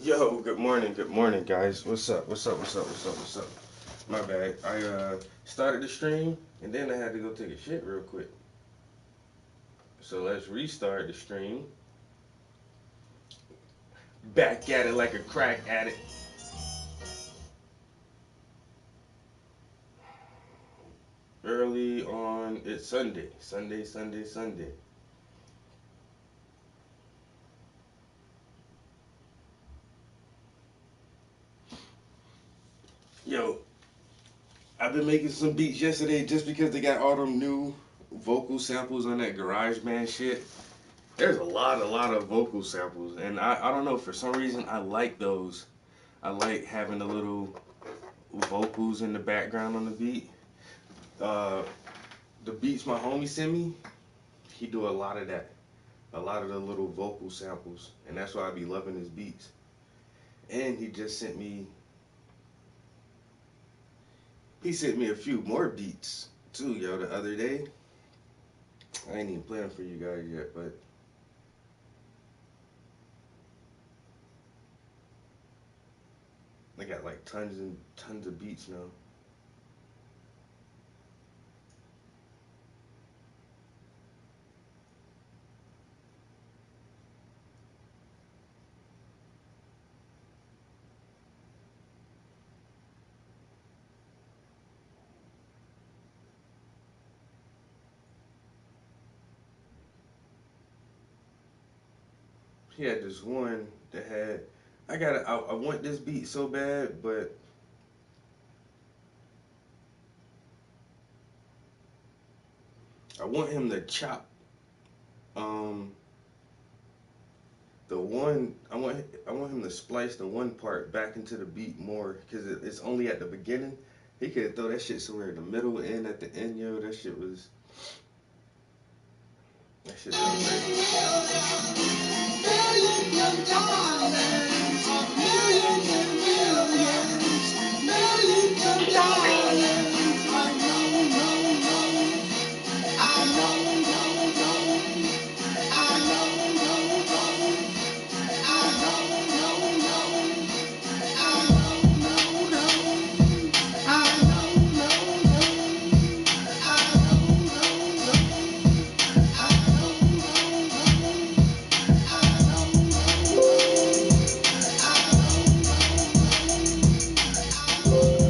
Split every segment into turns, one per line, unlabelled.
Yo, good morning, guys. What's up? My bad. I started the stream and then I had to go take a shit real quick. So let's restart the stream. Back at it like a crack addict. Early on, it's Sunday. Yo, I've been making some beats yesterday just because they got all them new vocal samples on that GarageBand shit. There's a lot of vocal samples, and I don't know, for some reason I like those. I like having the little vocals in the background on the beat. Uh, the beats my homie sent me, he do a lot of that, a lot of the little vocal samples, and that's why I be loving his beats. And he sent me a few more beats too, yo, the other day. I ain't even playing for you guys yet, but I got like tons and tons of beats now. He had this one that had, I want this beat so bad, but I want him to chop um the one I want him to splice the one part back into the beat more because it's only at the beginning. He could throw that shit somewhere in the middle and at the end, yo. That shit so great.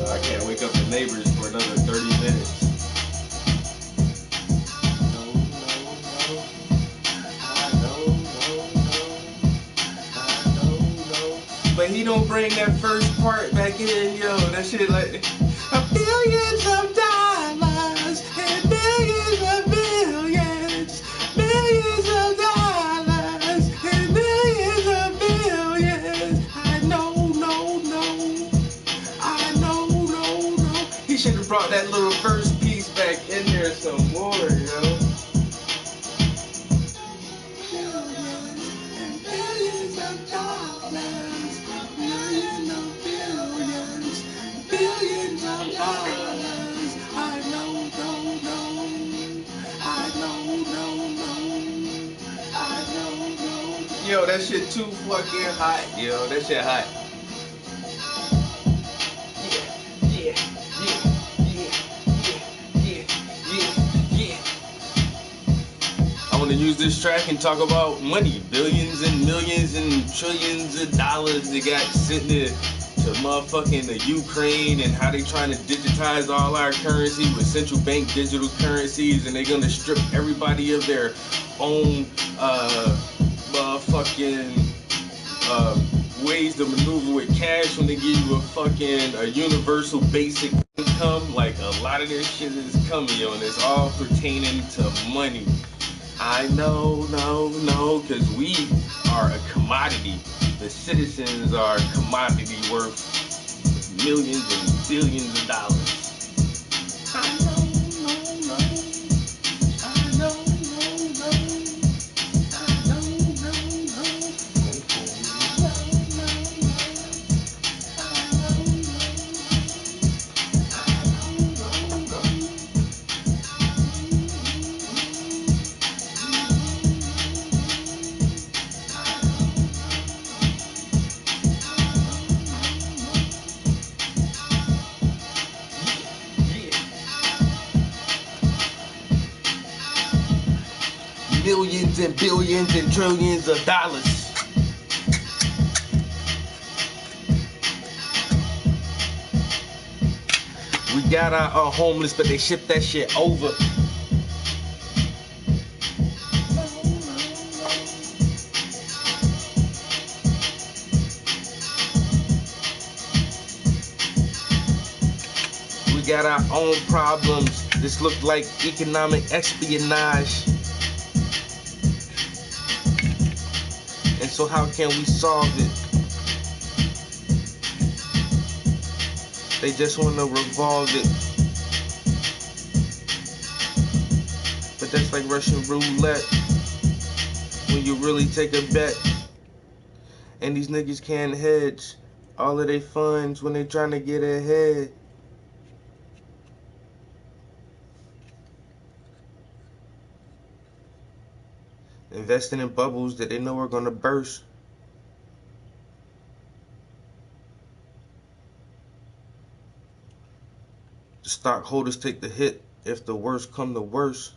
I can't wake up the neighbors for another 30 minutes. But he don't bring that first part back in, yo. That shit like billions of dollars and billions of billions, millions of dollars and millions of billions. I know, no. I know, no. He should have brought that little first piece back in there some more, yo. Yo, that shit too fucking hot, yo. That shit hot. Yeah. I want to use this track and talk about money. Billions and millions and trillions of dollars they got sitting there to motherfucking the Ukraine and how they trying to digitize all our currency with central bank digital currencies, and they're gonna strip everybody of their own motherfucking ways to maneuver with cash when they give you a universal basic income. Like, a lot of this shit is coming, yo, and it's all pertaining to money. I know, because we are a commodity. The citizens are a commodity worth millions and billions of dollars. I know. millions and billions and trillions of dollars. We got our homeless, but they ship that shit over. We got our own problems. This look like economic espionage. And so how can we solve it? They just want to revolve it. But that's like Russian roulette. When you really take a bet. And these niggas can't hedge all of their funds when they trying to get ahead. Investing in bubbles that they know are gonna burst. The stockholders take the hit if the worst come to worst.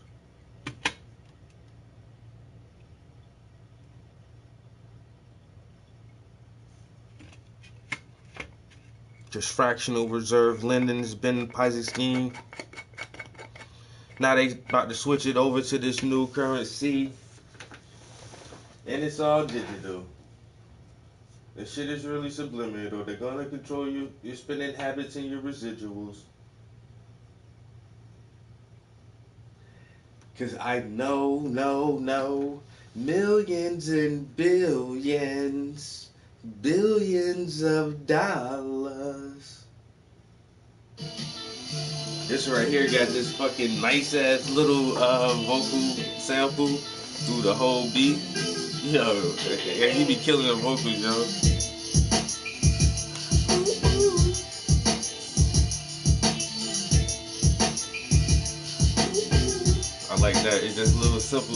Just fractional reserve lending has been the Ponzi scheme. Now they about to switch it over to this new currency. And it's all digital. This shit is really subliminal. They're gonna control your spending habits and your residuals. Cause I know, millions and billions of dollars. This right here got this fucking nice ass little vocal sample through the whole beat. Yo, and he be killing the vocals, yo. I like that. It's just a little simple.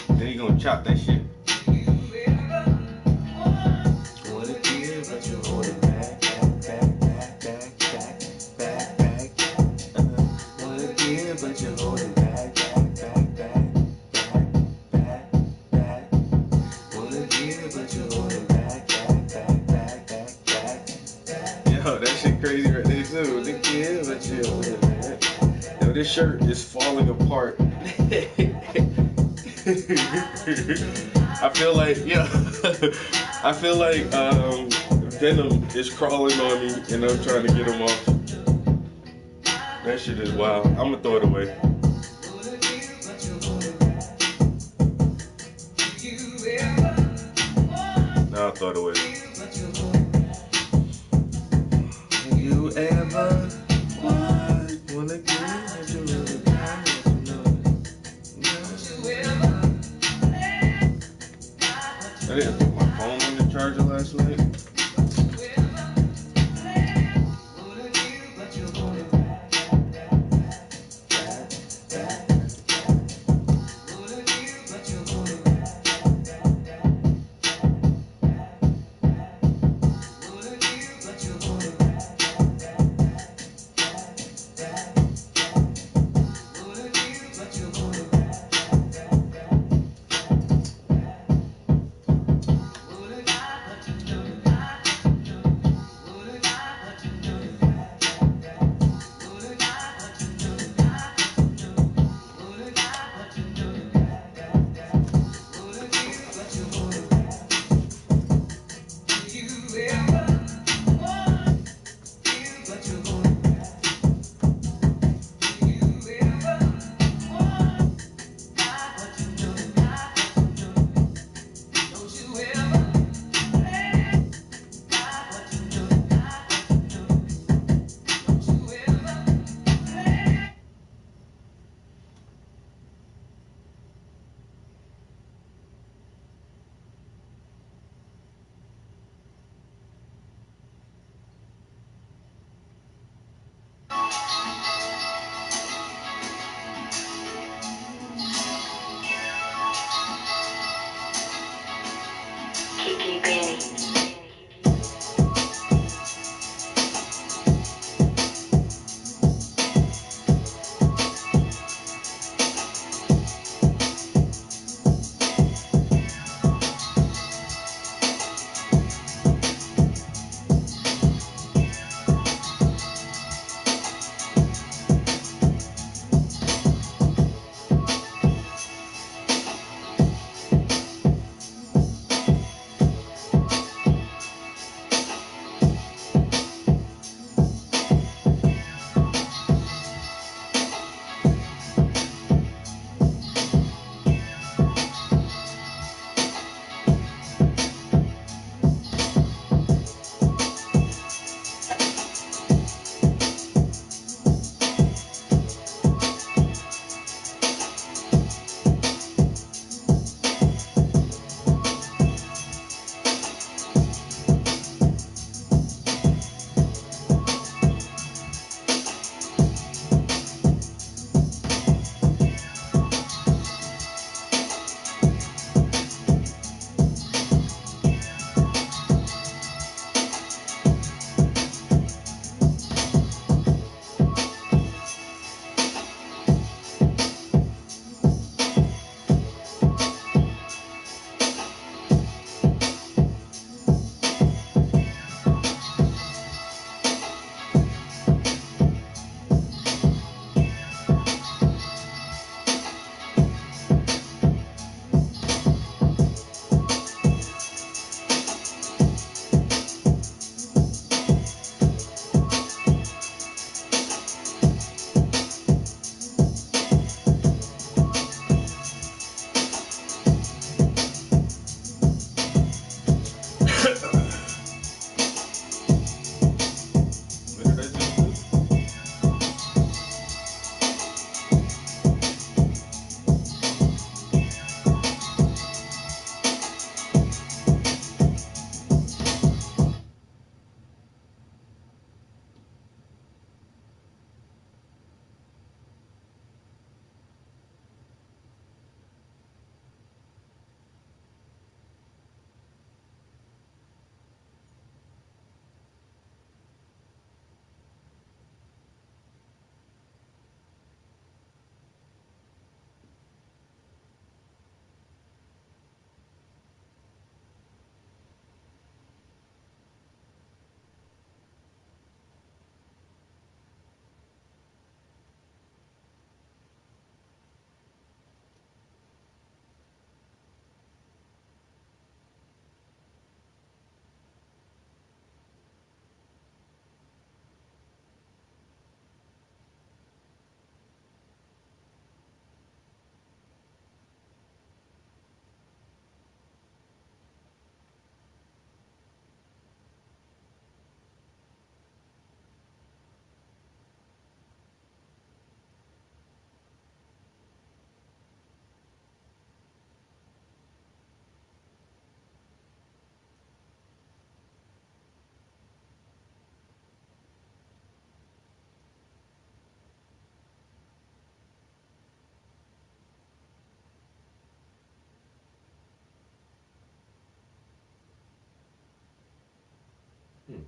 Then he gonna chop that shit. Yo, that shit crazy right there too. Yo, this shirt is falling apart. I feel like Venom is crawling on me and I'm trying to get him off. That shit is wild. I'm gonna throw it away. Nah, I'll throw it away. You ever wanna get into the I didn't put my phone on the charger last night. What did I just do? Hmm.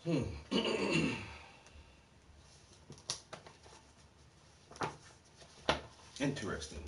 Hmm. Interesting.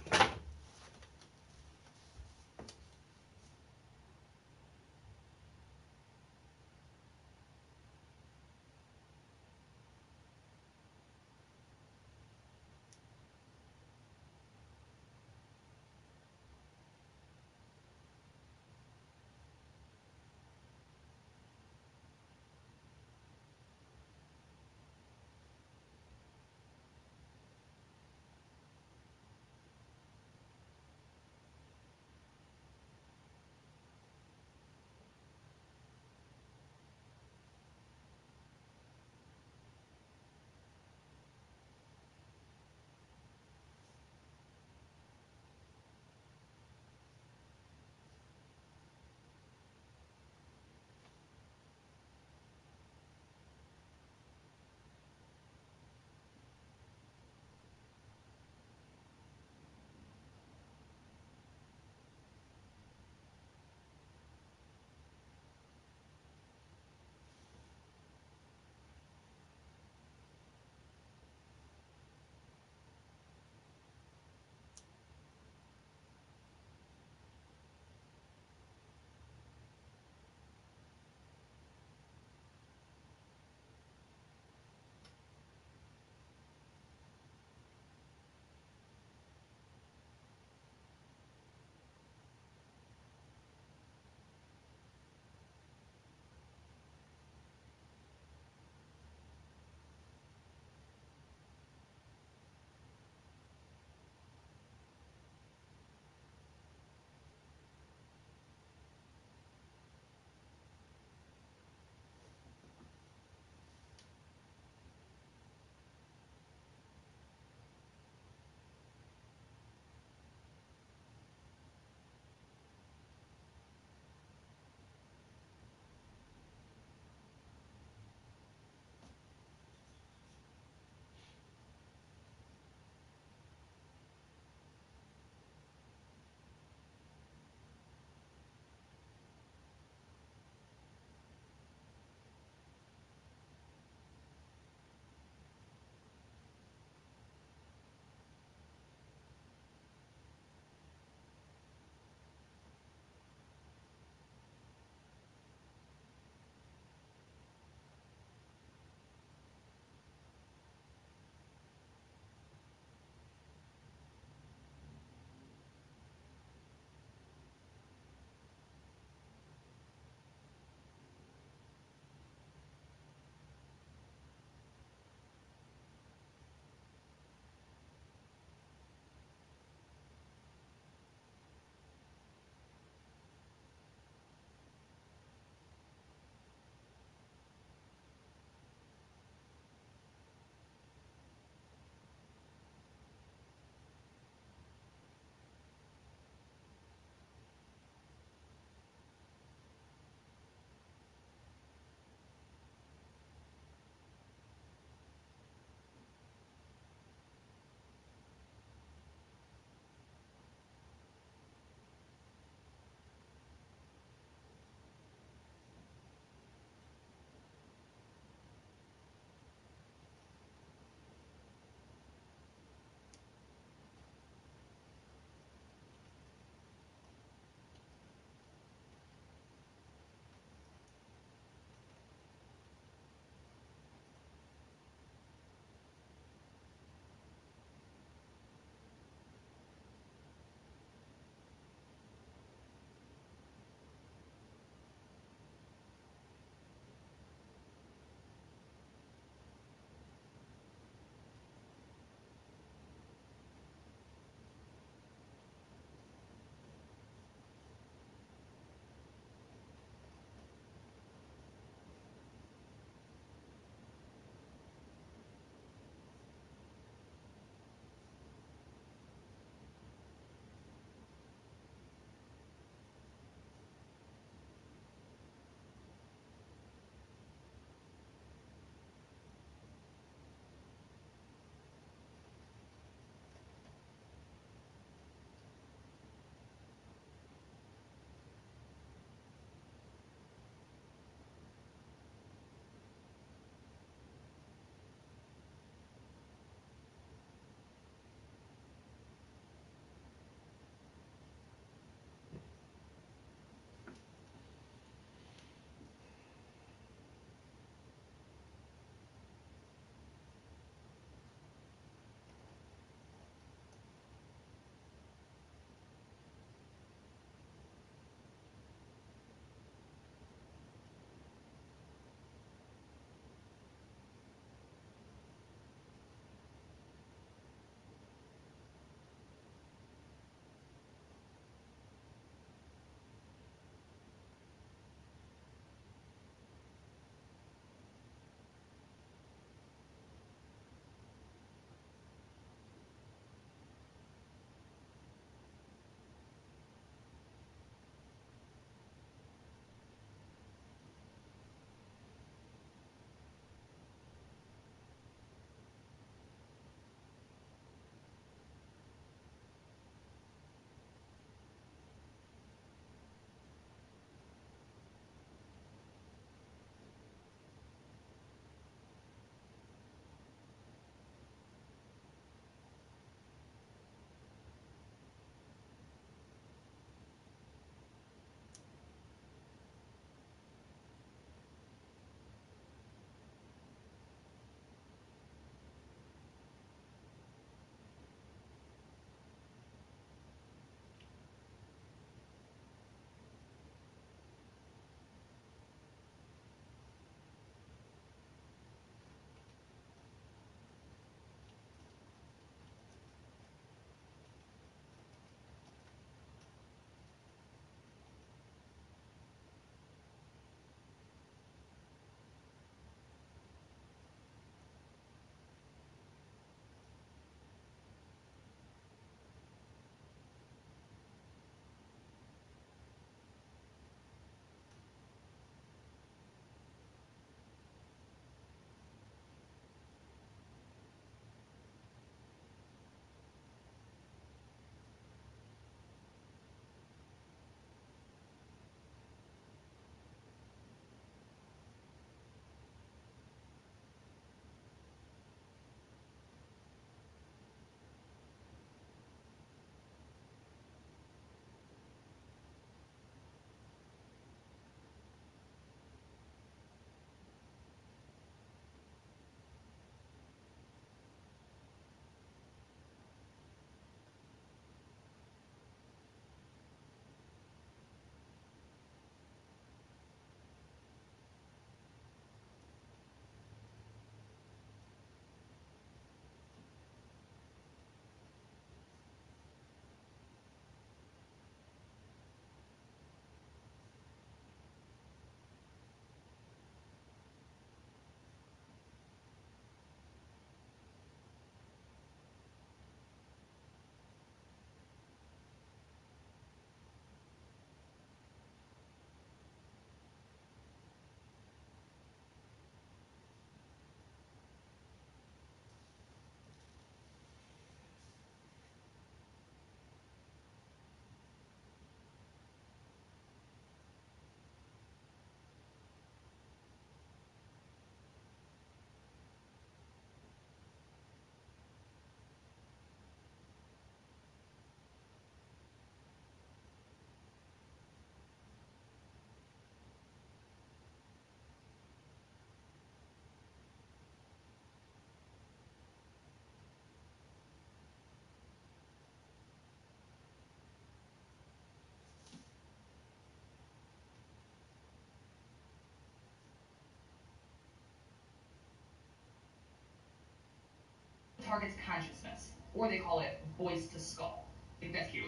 target's consciousness, or they call it voice to skull. I think that's cute.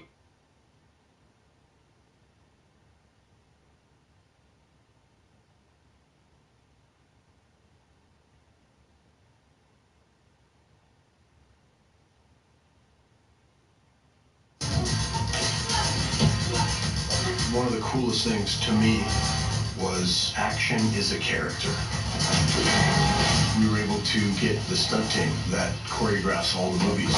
One of the coolest things to me was action is a character. We were able to get the stunt team that choreographs all the movies.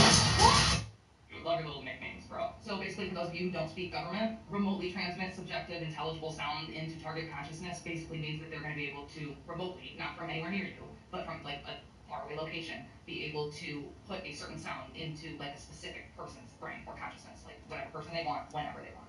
Love your little nicknames, bro. So basically, for those of you who don't speak government, remotely transmit subjective, intelligible sound into target consciousness basically means that they're going to be able to remotely, not from anywhere near you, but from like a faraway location, be able to put a certain sound into like a specific person's brain or consciousness, like whatever person they want, whenever they want,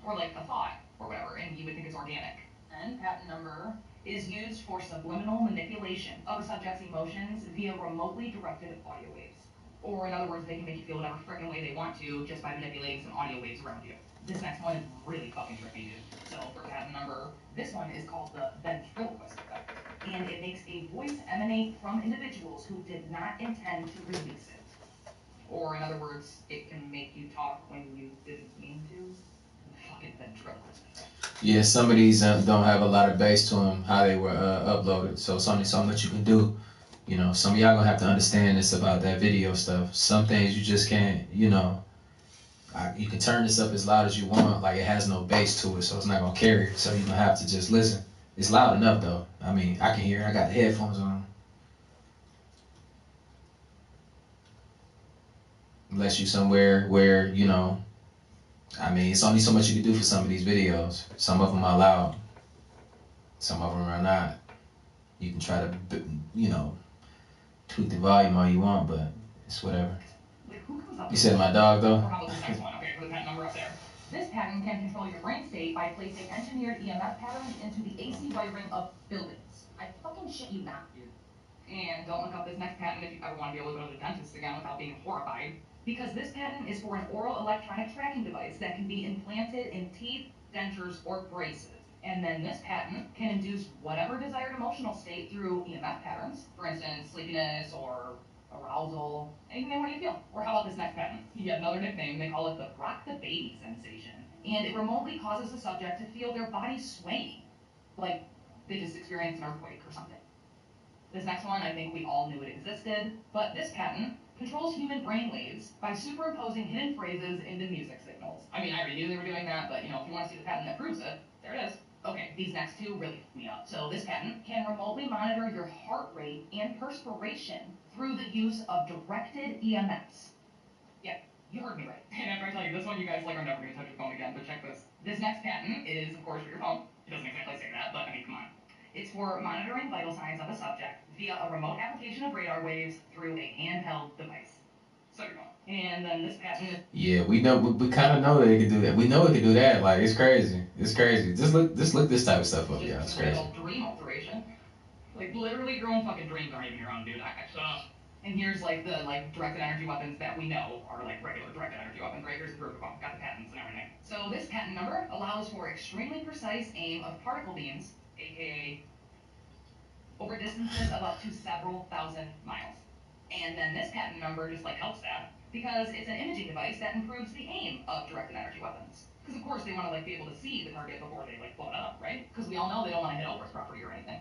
or like a thought or whatever, and you would think it's organic. And patent number is used for subliminal manipulation of a subject's emotions via remotely directed audio waves. Or in other words, they can make you feel whatever freaking way they want to just by manipulating some audio waves around you. This next one is really fucking tricky, dude. So for patent number, this one is called the ventriloquist effect. And it makes a voice emanate from individuals who did not intend to release it. Or in other words, it can make you talk when you didn't mean to. Fucking ventriloquist effect.
Yeah, some of these don't have a lot of bass to them, how they were uploaded. So it's only so much you can do. You know, some of y'all gonna have to understand this about that video stuff. Some things you just can't, you know, you can turn this up as loud as you want, like it has no bass to it, so it's not gonna carry. So you're gonna have to just listen. It's loud enough though. I mean, I can hear it. I got the headphones on. Unless you somewhere where, you know, I mean, it's only so much you can do for some of these videos. Some of them are loud. Some of them are not. You can try to, you know, tweak the volume all you want, but it's whatever.
Like, who comes up
You said my dog though?
Or how about this next one? Okay, for the patent number up there. This patent can control your brain state by placing engineered EMF patterns into the AC wiring of buildings. I fucking shit you not, dude. And don't look up this next patent if you ever want to be able to go to the dentist again without being horrified. Because this patent is for an oral electronic tracking device that can be implanted in teeth, dentures, or braces. And then this patent can induce whatever desired emotional state through EMF patterns, for instance, sleepiness or arousal, anything they want you to feel. Or how about this next patent? Yet another nickname, they call it the rock the baby sensation. And it remotely causes the subject to feel their body swaying, like they just experienced an earthquake or something. This next one, I think we all knew it existed, but this patent controls human brainwaves by superimposing hidden phrases into music signals. I mean, I already knew they were doing that, but you know, if you want to see the patent that proves it, there it is. Okay, these next two really f me up. So this patent can remotely monitor your heart rate and perspiration through the use of directed EMFs. Yeah, you heard me right. And after I tell you this one, you guys like are never going to touch your phone again, but check this. This next patent is, of course, for your phone. It doesn't exactly say that, but I mean, come on. It's for monitoring vital signs of a subject via a remote application of radar waves through a handheld device. So you're going. And then this patent is...
Yeah, we know. We kind of know that it can do that. We know it can do that. Like it's crazy. It's crazy. Just look this type of stuff up, yeah. It's crazy.
Dream alteration. Like literally, your own fucking dreams aren't even your own, dude. And here's like the directed energy weapons that we know are like regular directed energy weapons. Right here's the proof of them. Got the patents and everything. So this patent number allows for extremely precise aim of particle beams, aka over distances of up to several thousand miles. And then this patent number just like helps that because it's an imaging device that improves the aim of directed energy weapons. Because of course they want to like be able to see the target before they like blow it up, right? Because we all know they don't want to hit over its property or anything.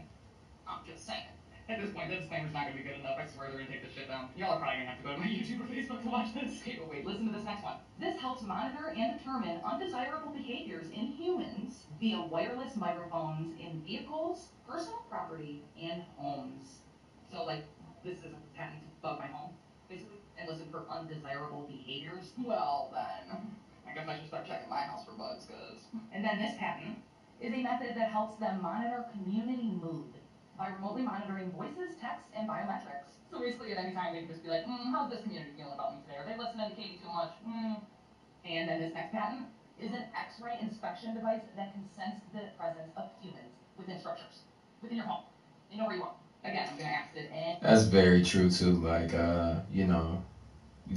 I'm just saying. At this point, the disclaimer's not going to be good enough. I swear they're going to take this shit down. Y'all are probably going to have to go to my YouTube or Facebook to watch this. Okay, but wait, listen to this next one. This helps monitor and determine undesirable behaviors in humans via wireless microphones in vehicles, personal property, and homes. So, like, this is a patent to bug my home, basically, and listen for undesirable behaviors. Well, then, I guess I should start checking my house for bugs, cause... And then this patent is a method that helps them monitor community mood by remotely monitoring voices, text, and biometrics. So basically, at any time, they can just be like, how's this community feeling about me today? Are they listening to Katie too much? And then this next patent is an X-ray inspection device that can sense the presence of humans within structures, within your home. You know where you are. Again, I'm going to ask it.
That's very true too. Like you know,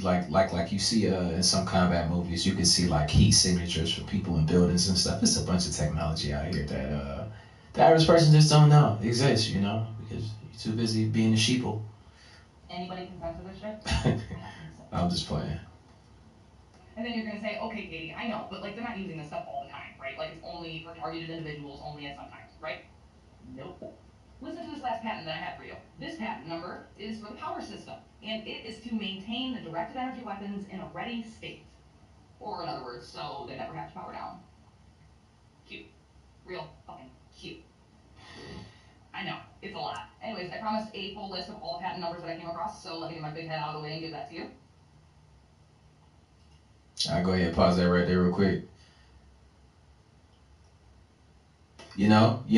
like you see in some combat movies, you can see like heat signatures for people in buildings and stuff. It's a bunch of technology out here that the average person just don't know exists, you know, because you're too busy being a sheeple.
Anybody consent to this shit?
I'm just playing.
And then you're gonna say, okay, Katie, I know, but like they're not using this stuff all the time, right? Like it's only for targeted individuals, only at some times, right? Nope. Listen to this last patent that I have for you. This patent number is for the power system, and it is to maintain the directed energy weapons in a ready state. Or in other words, so they never have to power down. Cute. Real fucking cute. I know, it's a lot. Anyways, I promised a full list of all the patent numbers that I came across, so let me get my big head out of the way and give that to you.
I'll go ahead and pause that right there real quick. You know, we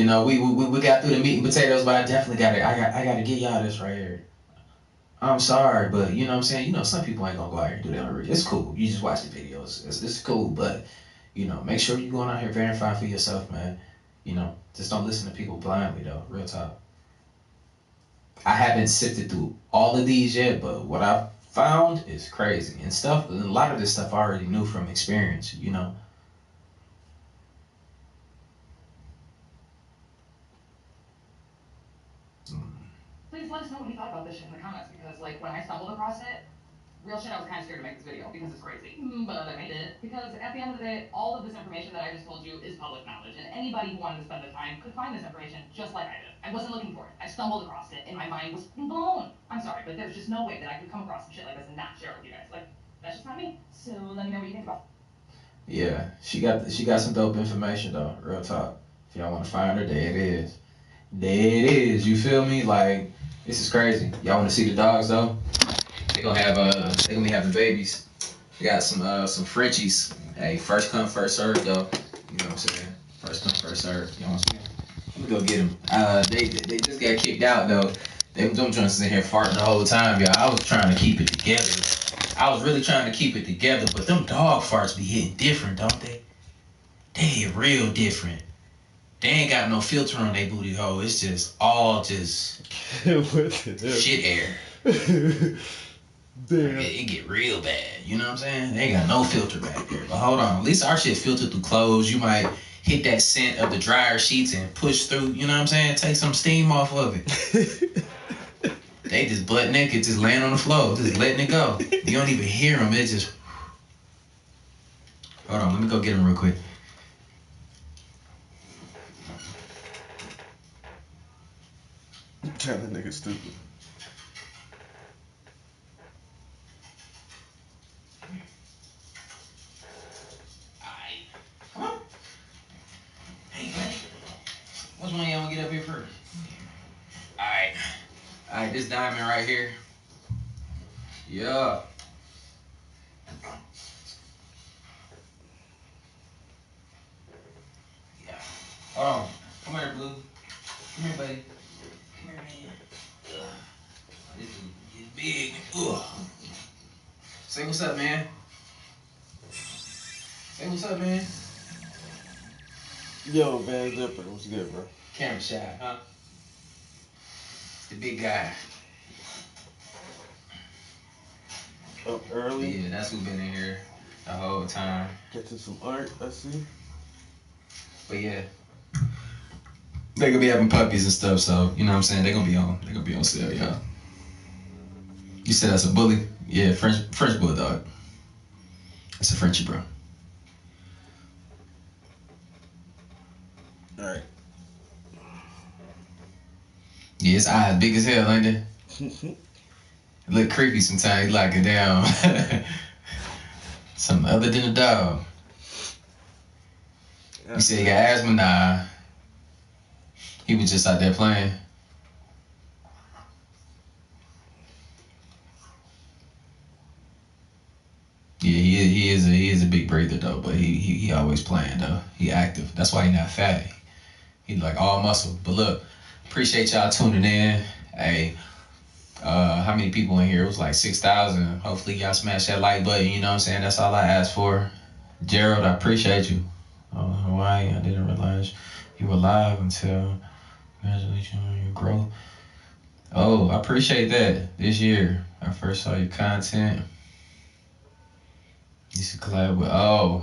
got through the meat and potatoes, but I definitely I gotta get y'all this right here. I'm sorry, but you know what I'm saying? You know, some people ain't gonna go out here and do that on read. It's cool. You just watch the videos. It's cool, but you know, make sure you going out here verify for yourself, man. You know, just don't listen to people blindly though, real talk. I haven't sifted through all of these yet, but what I've found is crazy and stuff. A lot of this stuff I already knew from experience, you know.
Please let us know what you thought about this shit in the comments, because like when I stumbled across it, real shit, I was kind of scared to make this video because it's crazy. But I made it because at the end of the day, all of this information that I just told you is public knowledge, and anybody who wanted to spend the time could find this information just like I did. I wasn't looking for it. I stumbled across it, and my mind was blown. I'm sorry, but there's just no way that I could come across some shit like this and not share it with you guys. Like, that's just not me. So let me know what you think about it.
Yeah, she got some dope information though, real talk. If y'all want to find her, there it is. There it is. You feel me? Like, this is crazy. Y'all want to see the dogs though? They gonna be having babies. We got some Frenchies. Hey, first come, first serve though. You know what I'm saying? First come, first serve. You know what I'm saying? Let me go get them. They just got kicked out though. Them trying to sit here farting the whole time, y'all. I was trying to keep it together. I was really trying to keep it together, but them dog farts be hitting different, don't they? They hit real different. They ain't got no filter on their booty hole. It's just all just shit air. Damn. It get real bad. You know what I'm saying? They ain't got no filter back there. But hold on. At least our shit filtered through clothes. You might hit that scent of the dryer sheets and push through. You know what I'm saying? Take some steam off of it. They just butt naked, just laying on the floor, just letting it go. You don't even hear them. It just... Hold on. Let me go get them real quick.
Kind of nigga stupid.
Come on. Hey, buddy. Which one of y'all want to get up here first? Alright, this diamond right here. Yeah. Yeah. Hold on. Come here, Blue. Come here, buddy. Come here, man. This is getting big. Ugh. Say what's up, man. Say what's up, man.
Yo, Van Zipper, what's good, bro?
Camera shy, huh? The big guy.
Up early.
Yeah, that's who's been in here the whole time.
Catching some art, I see.
But yeah. They gonna be having puppies and stuff, so you know what I'm saying? They're gonna be on sale, y'all. You said that's a bully? Yeah, French bulldog. That's a Frenchie, bro.
Alright.
Yeah, his eyes big as hell, ain't it? It look creepy sometimes. He like it down. Something other than a dog. You said he got asthma? Nah. He was just out there playing. Yeah, he is a big breather though, but he always playing though. He active. That's why he not fat. He like all muscle. But look, appreciate y'all tuning in. Hey, how many people in here? It was like 6,000. Hopefully y'all smash that like button. You know what I'm saying? That's all I asked for. Gerald, I appreciate you. Oh, why? I didn't realize you were live until. Congratulations on your growth. Oh, I appreciate that. This year, I first saw your content. You should collab with. Oh.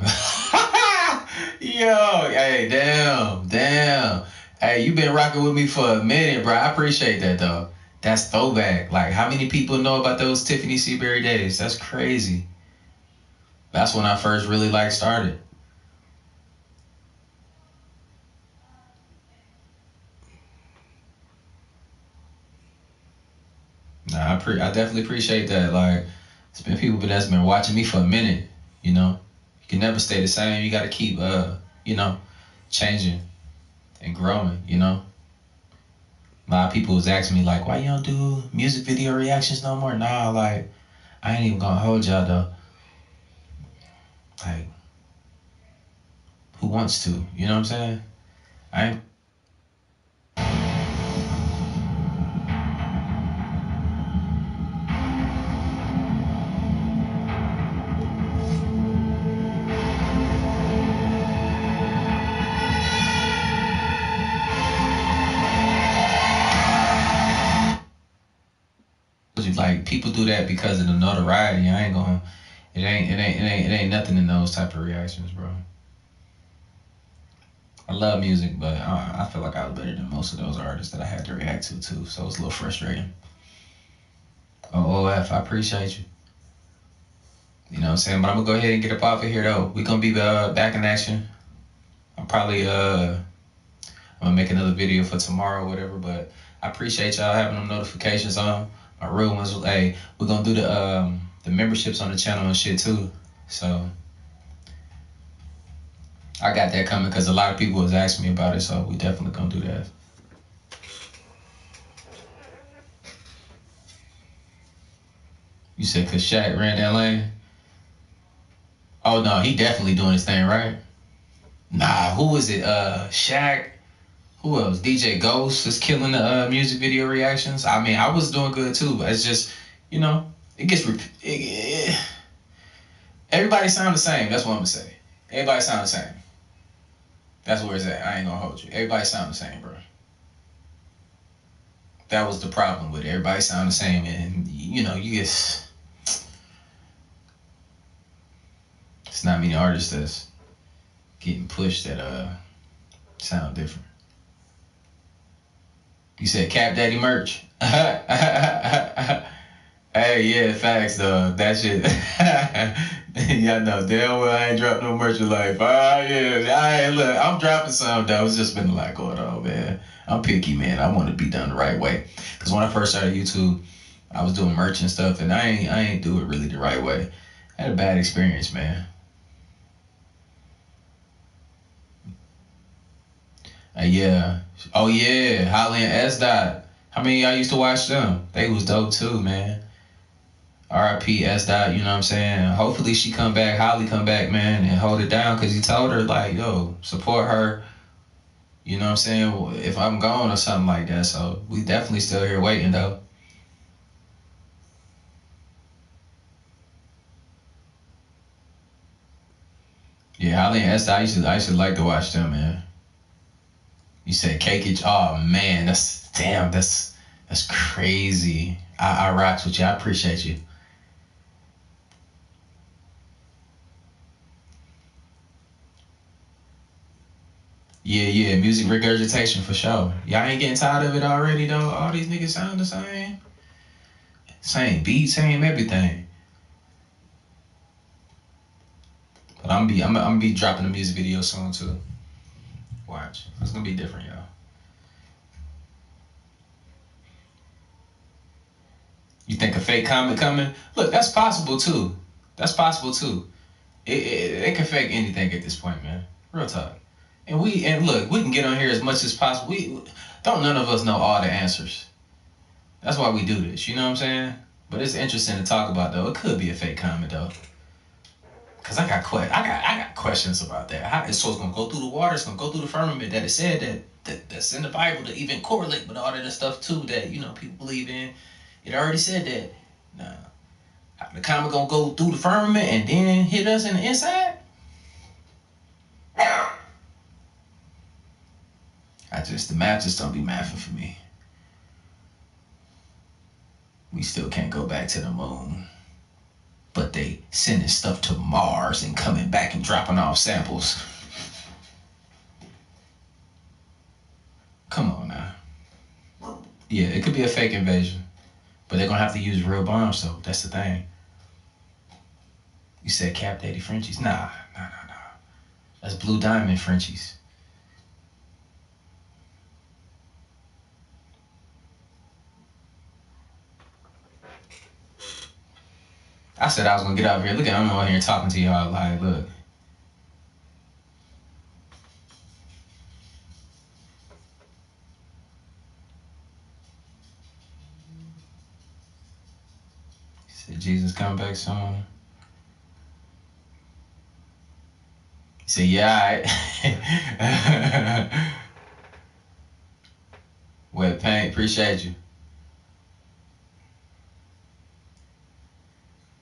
Yo, hey, damn. Hey, you been rocking with me for a minute, bro. I appreciate that, though. That's throwback. Like, how many people know about those Tiffany Seaberry days? That's crazy. That's when I first really like started. Nah, I definitely appreciate that. Like, it's been people that's been watching me for a minute. You know, you can never stay the same. You got to keep, you know, changing and growing. You know, a lot of people was asking me like, why you don't do music video reactions no more? Nah, like, I ain't even gonna hold y'all though. Like, who wants to? You know what I'm saying? I ain't. Like, people do that because of the notoriety. I ain't gonna. It ain't nothing in those type of reactions, bro. I love music, but I feel like I was better than most of those artists that I had to react to too. So it's a little frustrating. OOF, I appreciate you. You know what I'm saying? But I'm gonna go ahead and get up off of here though. We gonna be back in action. I'm probably I'm gonna make another video for tomorrow or whatever. But I appreciate y'all having them notifications on. My real ones, hey, we're gonna do the memberships on the channel and shit too. So I got that coming because a lot of people was asking me about it. So we definitely gonna do that. You said cause Shaq ran that lane? Oh no, he definitely doing his thing, right? Nah, who is it? Shaq. Who else? DJ Ghost is killing the music video reactions. I mean, I was doing good too, but it's just, you know, it gets everybody sound the same. That's what I'm gonna say. Everybody sound the same. That's where it's at. I ain't gonna hold you. Everybody sound the same, bro. That was the problem with it. Everybody sound the same, and you know, you get. It's not many artists that's getting pushed that sound different. You said Cap Daddy merch. Hey, yeah, facts though. That shit. Yeah, no, damn well I ain't dropped no merch in like 5 years. Look, I'm dropping some though. It's just been a lot going on, man. I'm picky, man. I want to be done the right way. Cause when I first started YouTube, I was doing merch and stuff, and I ain't do it really the right way. I had a bad experience, man. Yeah. Oh yeah, Holly and S Dot. How many of y'all used to watch them? They was dope too, man. R.I.P. S Dot, you know what I'm saying? Hopefully she come back, Holly come back, man, and hold it down, because he told her, like, yo, support her, you know what I'm saying, if I'm gone or something like that. So we definitely still here waiting, though. Yeah, Holly and S Dot, I used to like to watch them, man. You said Cakeage, oh, man, that's crazy. I rocks with you, I appreciate you. Yeah, music regurgitation for sure. Y'all ain't getting tired of it already though? All these niggas sound the same. Same beat, same everything. But I'm gonna be dropping a music video soon too. Watch. It's gonna be different, y'all. You think a fake comment coming? Look, that's possible too. That's possible too. It can fake anything at this point, man. Real talk. And look, we can get on here as much as possible. Don't none of us know all the answers. That's why we do this. You know what I'm saying? But it's interesting to talk about though. It could be a fake comment though. Cause I got questions about that. So it's gonna go through the water. It's gonna go through the firmament that it said that's in the Bible to even correlate with all of that stuff too that people believe in. It already said that. Nah, the comet gonna go through the firmament and then hit us in the inside. The math just don't be mathing for me. We still can't go back to the moon. But they sending stuff to Mars and coming back and dropping off samples. Come on now. Yeah, it could be a fake invasion. But they're gonna have to use real bombs though. That's the thing. You said Cap Daddy Frenchies? Nah. That's Blue Diamond Frenchies. I said I was gonna get out here. Look at I'm over here talking to y'all like, look. He said Jesus come back soon. He said, yeah, alright. Wet paint, appreciate you.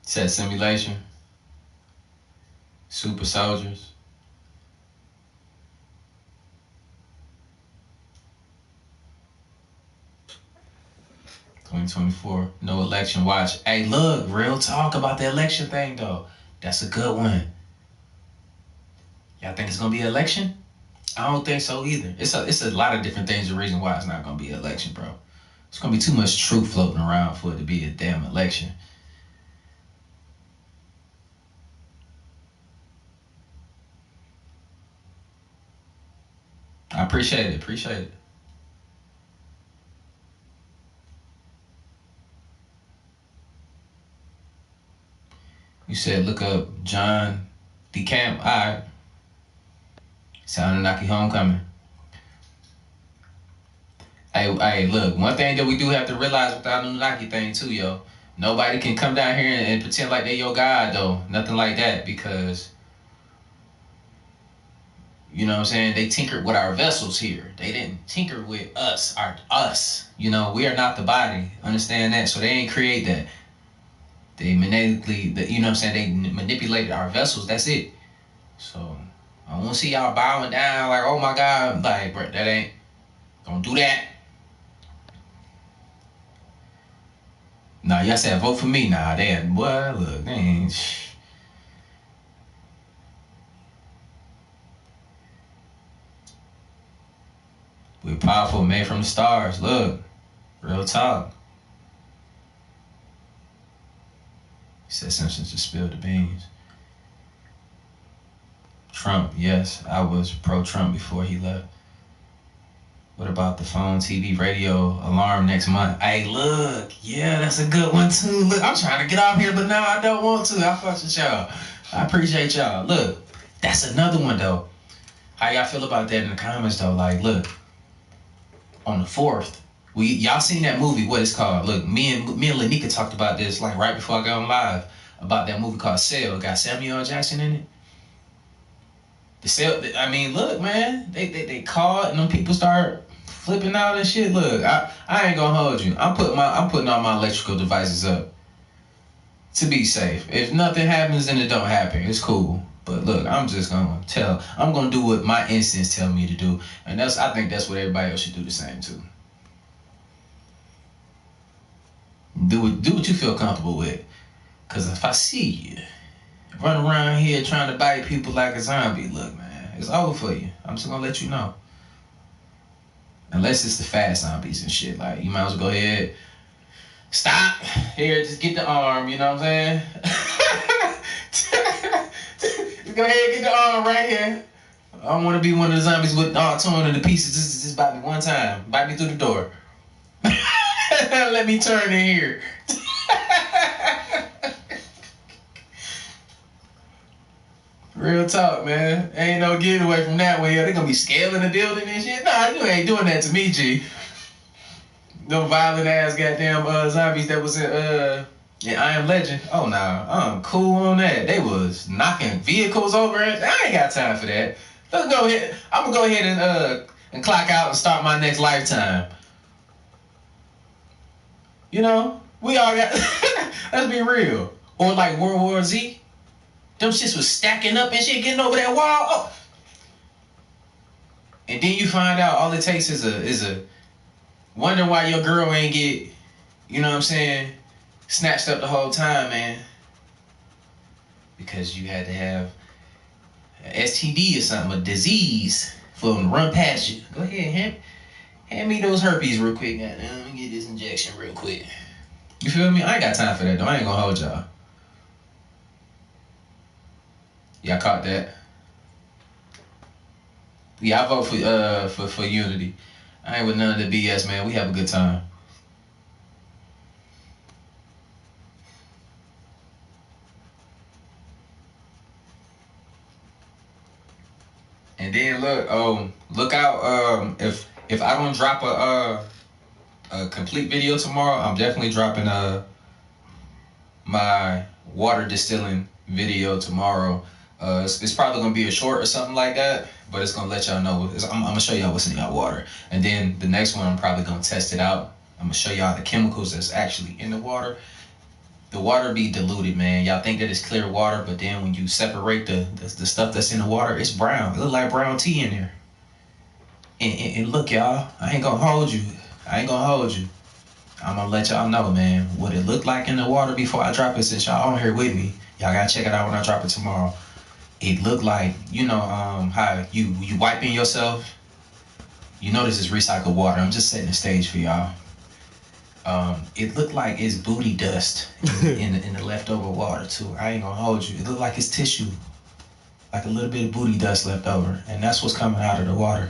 Said simulation. Super soldiers. $2024, no election watch. Hey, look, real talk about the election thing though. That's a good one. Y'all think it's gonna be an election? I don't think so either. It's a lot of different things. The reason why it's not gonna be an election, bro. It's gonna be too much truth floating around for it to be a damn election. I appreciate it. You said look up John DeCamp. Alright. Anunnaki Homecoming. Hey, look, one thing that we do have to realize with the Anunnaki thing too, yo. Nobody can come down here and pretend like they your God though. Nothing like that, because you know what I'm saying? They tinkered with our vessels here. They didn't tinker with us, us. You know, we are not the body. Understand that? So they ain't create that. They you know what I'm saying? They manipulated our vessels. That's it. So I want to see y'all bowing down like, oh my God, like, bro, that ain't. Don't do that. Nah, y'all said vote for me. Nah, they had, boy, look, they ain't. We're powerful, made from the stars. Look, real talk. He said Simpsons just spilled the beans. Trump, yes, I was pro-Trump before he left. What about the phone, TV, radio, alarm next month? Hey, look, yeah, that's a good one too. Look, I'm trying to get off here, but now I don't want to. I fuck with y'all. I appreciate y'all. Look, that's another one though. How y'all feel about that in the comments though? Like, look, on the 4th, y'all seen that movie? What it's called? Look, me and Lanika talked about this like right before I got on live about that movie called Cell. Got Samuel L. Jackson in it. The Cell. I mean, look, man, they called and them people start flipping out and shit. Look, I ain't gonna hold you. I'm putting all my electrical devices up to be safe. If nothing happens, then it don't happen. It's cool. But look, I'm gonna do what my instincts tell me to do, and I think that's what everybody else should do the same too. Do what you feel comfortable with, cause if I see you run around here trying to bite people like a zombie, look, man, it's over for you. I'm just gonna let you know. Unless it's the fast zombies and shit, like you might as well go ahead, stop here, just get the arm. You know what I'm saying? Just go ahead and get the arm right here. I don't want to be one of the zombies with torn into pieces. Just bite me one time. Bite me through the door. Let me turn in here. Real talk, man. Ain't no getting away from that way. They gonna be scaling the building and shit. Nah, you ain't doing that to me, G. Them violent ass goddamn zombies that was in I Am Legend. Oh nah, I'm cool on that. They was knocking vehicles over. I ain't got time for that. Let's go ahead. I'm gonna go ahead and clock out and start my next lifetime. You know, we all got. Let's be real. Or like World War Z. Them shits was stacking up and shit, getting over that wall. Oh. And then you find out all it takes is a wonder why your girl ain't get, you know what I'm saying, snatched up the whole time, man. Because you had to have an STD or something, a disease for them to run past you. Go ahead, Hand me those herpes real quick. Let me get this injection real quick. You feel me? I ain't got time for that though. I ain't gonna hold y'all. Y'all caught that? Yeah, I vote for unity. I ain't with none of the BS, man. We have a good time. And then look out. If I don't drop a complete video tomorrow, I'm definitely dropping my water distilling video tomorrow. It's probably gonna be a short or something like that, but it's gonna let y'all know. I'm gonna show y'all what's in y'all water, and then the next one I'm probably gonna test it out. I'm gonna show y'all the chemicals that's actually in the water. The water be diluted, man. Y'all think that it's clear water, but then when you separate the stuff that's in the water, it's brown. It look like brown tea in there. And look, y'all, I ain't gonna hold you. I ain't gonna hold you. I'm gonna let y'all know, man, what it looked like in the water before I drop it. Since y'all on here with me, y'all gotta check it out when I drop it tomorrow. It looked like, how you wiping yourself. You know this is recycled water. I'm just setting the stage for y'all. It looked like it's booty dust in the leftover water too. I ain't gonna hold you. It looked like it's tissue, like a little bit of booty dust left over, and that's what's coming out of the water.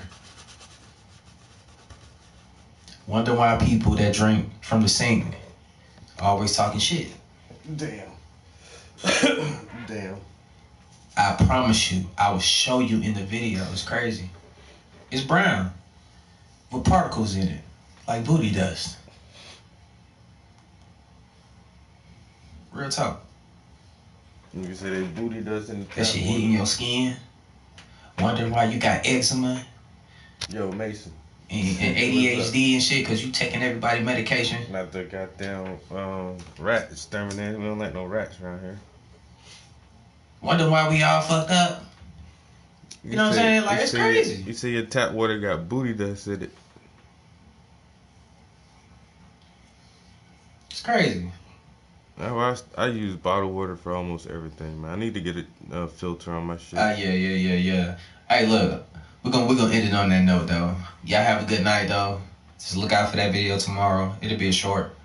Wonder why people that drink from the sink always talking shit.
Damn. Damn.
I promise you, I will show you in the video. It's crazy. It's brown with particles in it, like booty dust. Real talk.
You say they booty dust in the
That shit hitting your skin. Wondering why you got eczema.
Yo, Mason.
And ADHD and shit, cause you taking everybody medication.
Not the goddamn rat exterminator. We don't like no rats around here.
Wonder why we all fucked up. You know what I'm saying? Like, it's crazy.
You say your tap water got booty dust in it.
It's crazy.
I use bottled water for almost everything, man. I need to get a filter on my shit.
Yeah. Hey, look, we're gonna end it on that note, though. Y'all have a good night, though. Just look out for that video tomorrow. It'll be a short,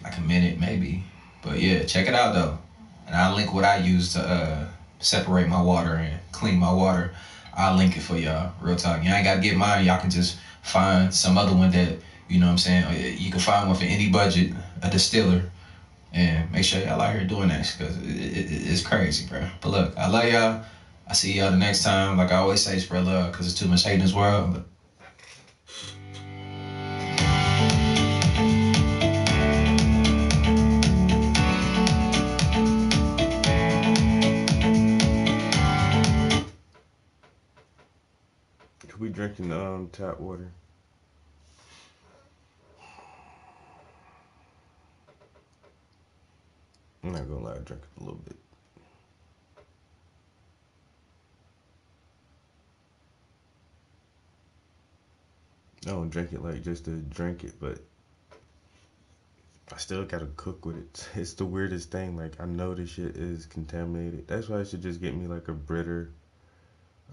like a minute maybe. But yeah, check it out though. And I'll link what I use to separate my water and clean my water. I'll link it for y'all. Real talk. Y'all ain't gotta get mine. Y'all can just find some other one that, you know what I'm saying? You can find one for any budget, a distiller. And make sure y'all out here doing that because it's crazy, bro. But look, I love y'all. I see y'all the next time. Like I always say, spread love because there's too much hate in this world. But
we drinking tap water. I'm not gonna lie, I drink it a little bit. I don't drink it like just to drink it, but I still gotta cook with it. It's the weirdest thing. Like I know this shit is contaminated. That's why I should just get me like a Brita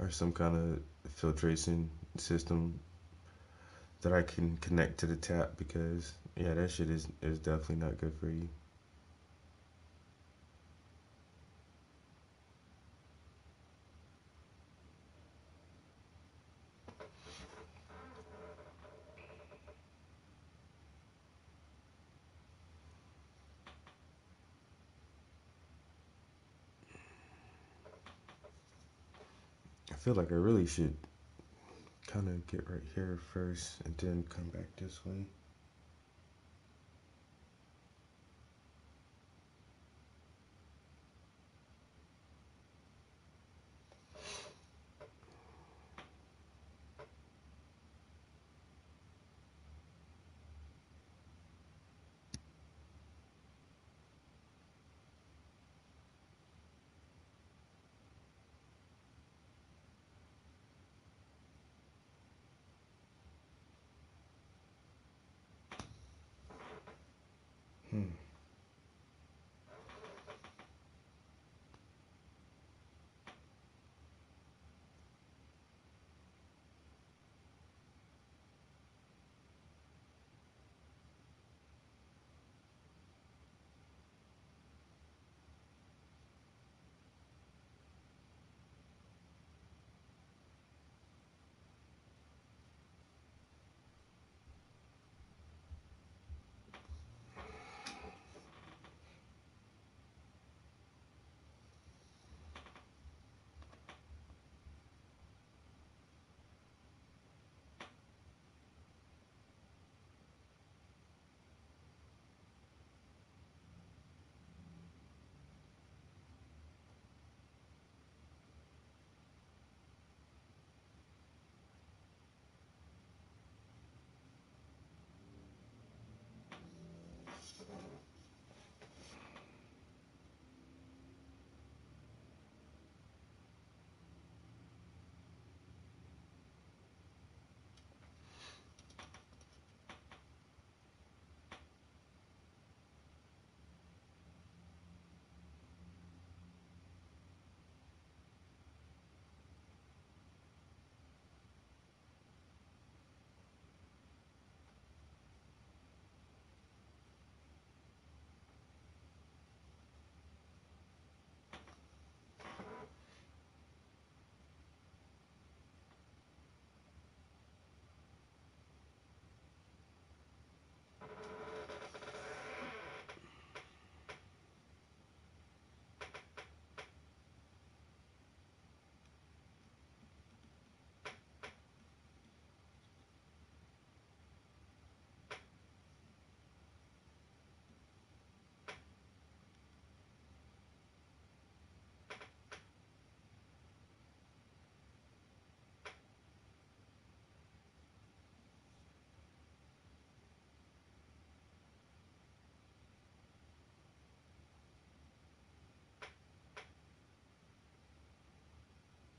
or some kind of filtration system that I can connect to the tap because yeah, that shit is definitely not good for you. I feel like I really should kind of get right here first and then come back this way.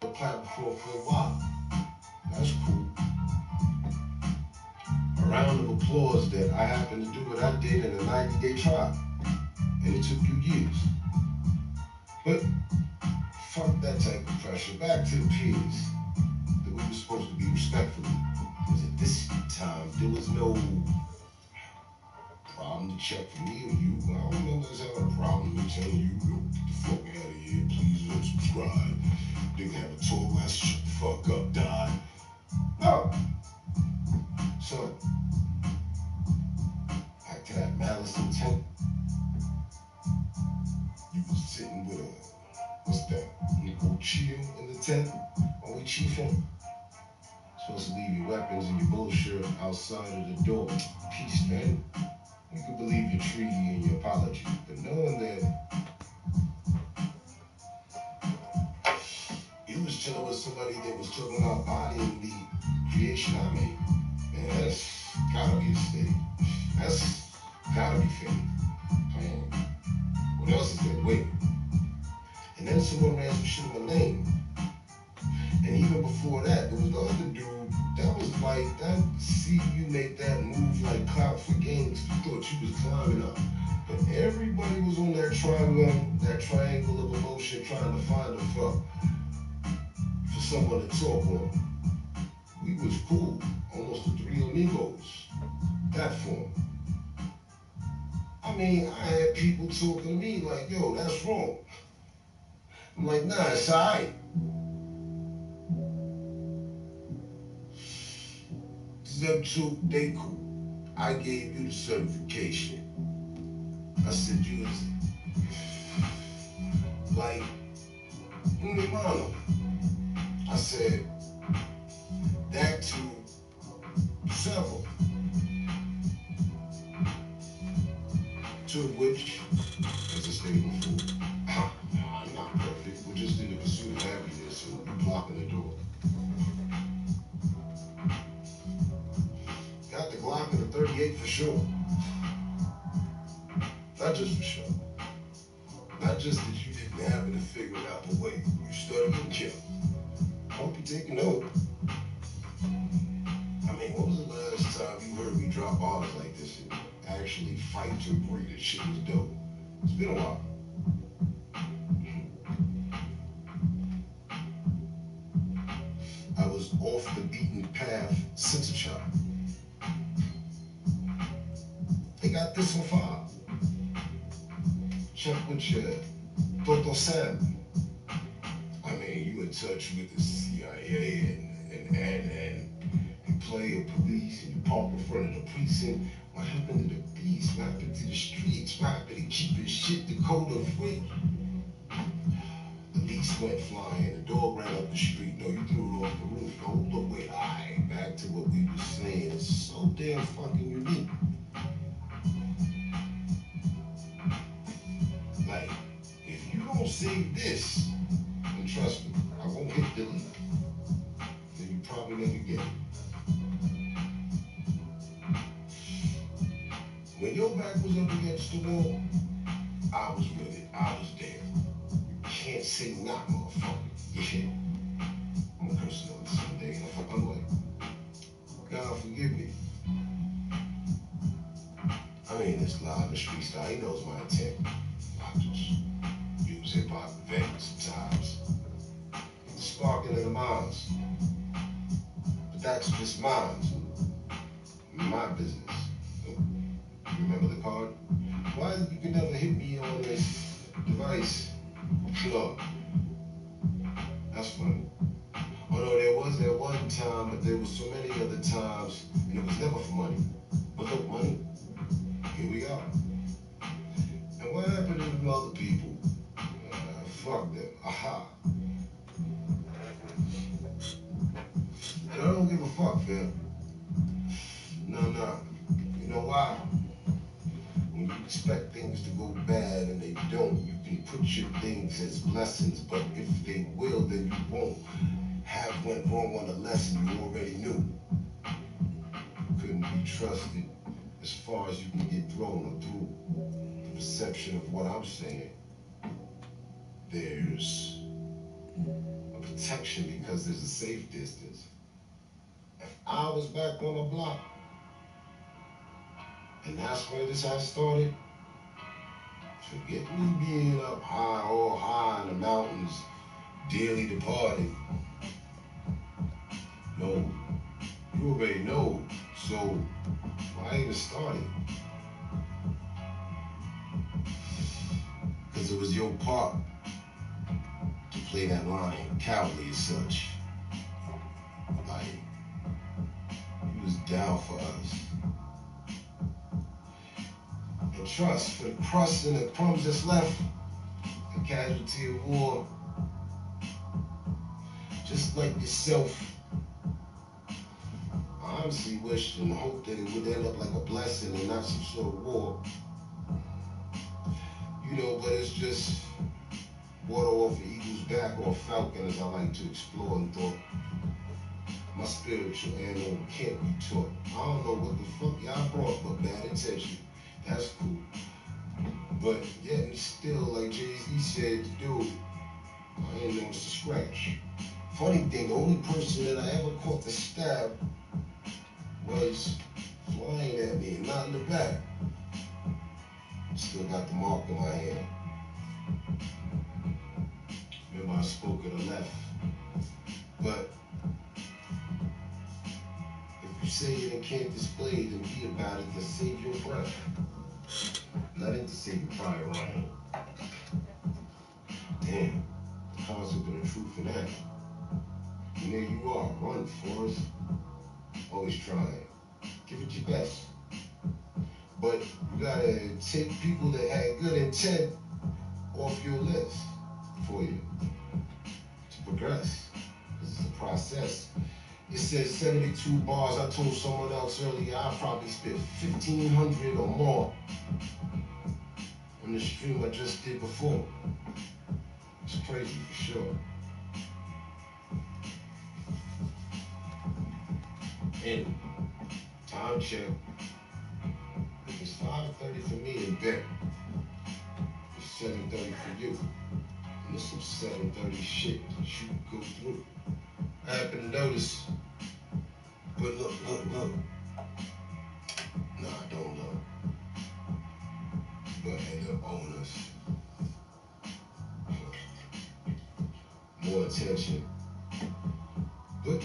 the platform for a while. That's cool. A round of applause that I happened to do what I did in a 90-day trial. And it took you years. But fuck that type of pressure. Back to the peers. That we were supposed to be respectful. Because at this time, there was no problem to check for me or you. I don't remember us having a problem with telling you, yo, get the fuck out of here, please unsubscribe. Nigga have a tour glass, shut the fuck up, die. No. So, back to that malice intent. You was sitting with a, what's that, old chill in the tent? Are we chiefing? Supposed to leave your weapons and your bullshit outside of the door. Peace, man. You can believe your treaty and your apology, but knowing that you was chilling with somebody that was talking about bodying the creation I made, man, that's gotta be a state. That's gotta be fake. I mean, what else is there? Wait. And then someone ran some shit in my name. And even before that, there was the other dude that was like, that see you make that move like clout for games, you thought you was climbing up. But everybody was on that triangle of emotion trying to find a fuck for someone to talk on. We was cool, almost the three amigos. That form. I mean, I had people talking to me like, yo, that's wrong. I'm like, nah, it's alright. Them two, they cool. I gave you the certification. I said, you was like, Mano. I said, that to several. Two of which, as I stated before, I'm not perfect. We're just in the pursuit of happiness and you're blocking the door. Got the Glock and the 38 for sure. Not just for sure. Not just that you didn't happen to figure it out the way you started getting killed. I hope you take a note. I mean, when was the last time you heard me drop bars like this and actually fight to agree that shit was dope? It's been a while. I was off the beaten path since a child. They got this on file. Check with your Toto Sam. I mean, you in touch with the CIA and play a police and you park in front of the precinct. What happened to the beast? What happened to the streets? What happened to keeping shit Dakota free? The lease went flying. The dog ran up the street. No, you threw it off the roof. No, look, wait, back to what we were saying. It's so damn fucking unique. Like, if you don't save this, then trust me, I won't hit delete. Then you probably never get it. When your back was up against the wall, I was with it. I was there. You can't say not, motherfucker. Yeah. I'm gonna curse another Sunday and I'm like, God forgive me. I mean, it's live in the street style. He knows my intent. I just use hip-hop events sometimes. It's sparking in the minds. But that's just mine. My business. You remember the card? Why you can never hit me on this device? Look. That's funny. Oh no, there was that one time, but there was so many other times, and it was never for money. But look, money, here we are. And what happened to the other people? Fuck them. Aha. And I don't give a fuck, fam. No. You know why? When you expect things to go bad and they don't, you can put your things as blessings, but if they will, then you won't have went wrong on a lesson you already knew. Couldn't be trusted as far as you can get thrown or through the perception of what I'm saying. There's a
protection because there's a safe distance. If I was back on the block, and that's where this had started, forget me being up high, all high in the mountains, dearly departed. No, you already know, so why even started? Because it was your part to play that line, cowardly as such. Like, you was down for us. And trust, for the crust and the crumbs that's left, a casualty of war, just like yourself, I honestly wished and hoped that it would end up like a blessing and not some sort of war. You know, but it's just water off an eagle's back or a falcon, as I like to explore and thought. My spiritual animal can't be taught. I don't know what the fuck y'all brought but bad intention. That's cool. But yet and still, like Jay-Z said, dude, I ain't noticed a scratch. Funny thing, the only person that I ever caught the stab was flying at me, not in the back. Still got the mark in my hand. Remember I spoke of the left. But if you say it and can't display it and be about it, then save your breath. Not into saving prior right. Damn, the concept of the truth in that. And there you are, run, Forrest. Always trying. Give it your best. But you gotta take people that had good intent off your list for you to progress. This is a process. It says 72 bars. I told someone else earlier I probably spent 1,500 or more on the stream I just did before. It's crazy for sure. And time check. If it's 5:30 for me in bed, it's 7:30 for you. And there's some 7:30 shit that you can go through. I happen to notice. But look. Nah, don't look. But end up on us. More attention. But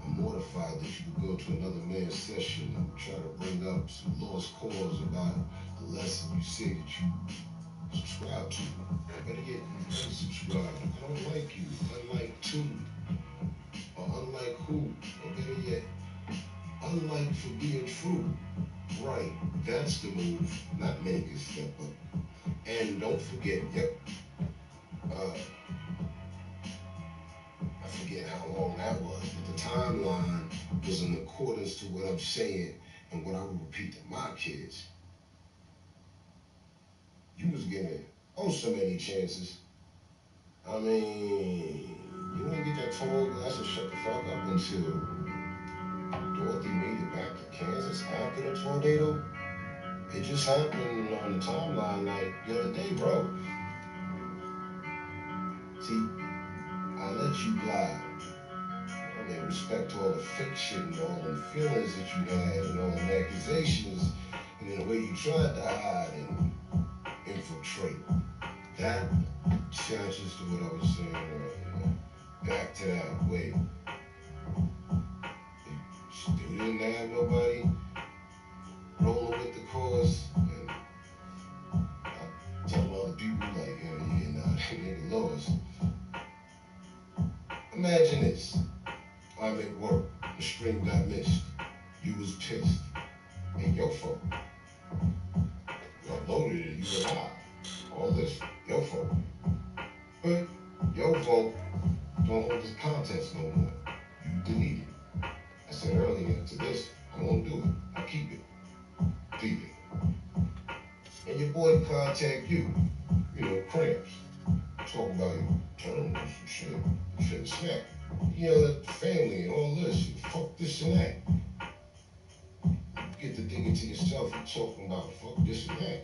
I'm mortified that you would go to another man's session and try to bring up some lost cause about the lesson you say that you subscribe to. Better get unsubscribed. I don't like you. Unlike two. Or unlike who? Or better yet, unlike for being true. Right. That's the move. Not make a step up. And don't forget, I forget how long that was, but the timeline was in accordance to what I'm saying and what I would repeat to my kids. You was given so many chances. I mean, you didn't get that tall glass and shut the fuck up until Dorothy made it back to Kansas after the tornado. It just happened on the timeline like the other day, bro. See, I let you glide. I mean, respect to all the fake shit and all the feelings that you had and all the accusations and then the way you tried to hide and infiltrate. That changes to what I was saying earlier. Back to that way. You still didn't have nobody rolling with the cause. And I tell other people like, nigga lost. Imagine this. I'm at work. The stream got missed. You was pissed. Ain't your fault. You uploaded it. You were live. All this, your fault. But your fault don't hold this contest no more. You delete it. I said earlier, to this, I won't do it. I'll keep it. Keep it. And your boy contact you. Cramps. Talk about you. Turn on some shit. You shouldn't snap. At the family and all this. Fuck this and that. You get to thinking to yourself and talking about fuck this and that.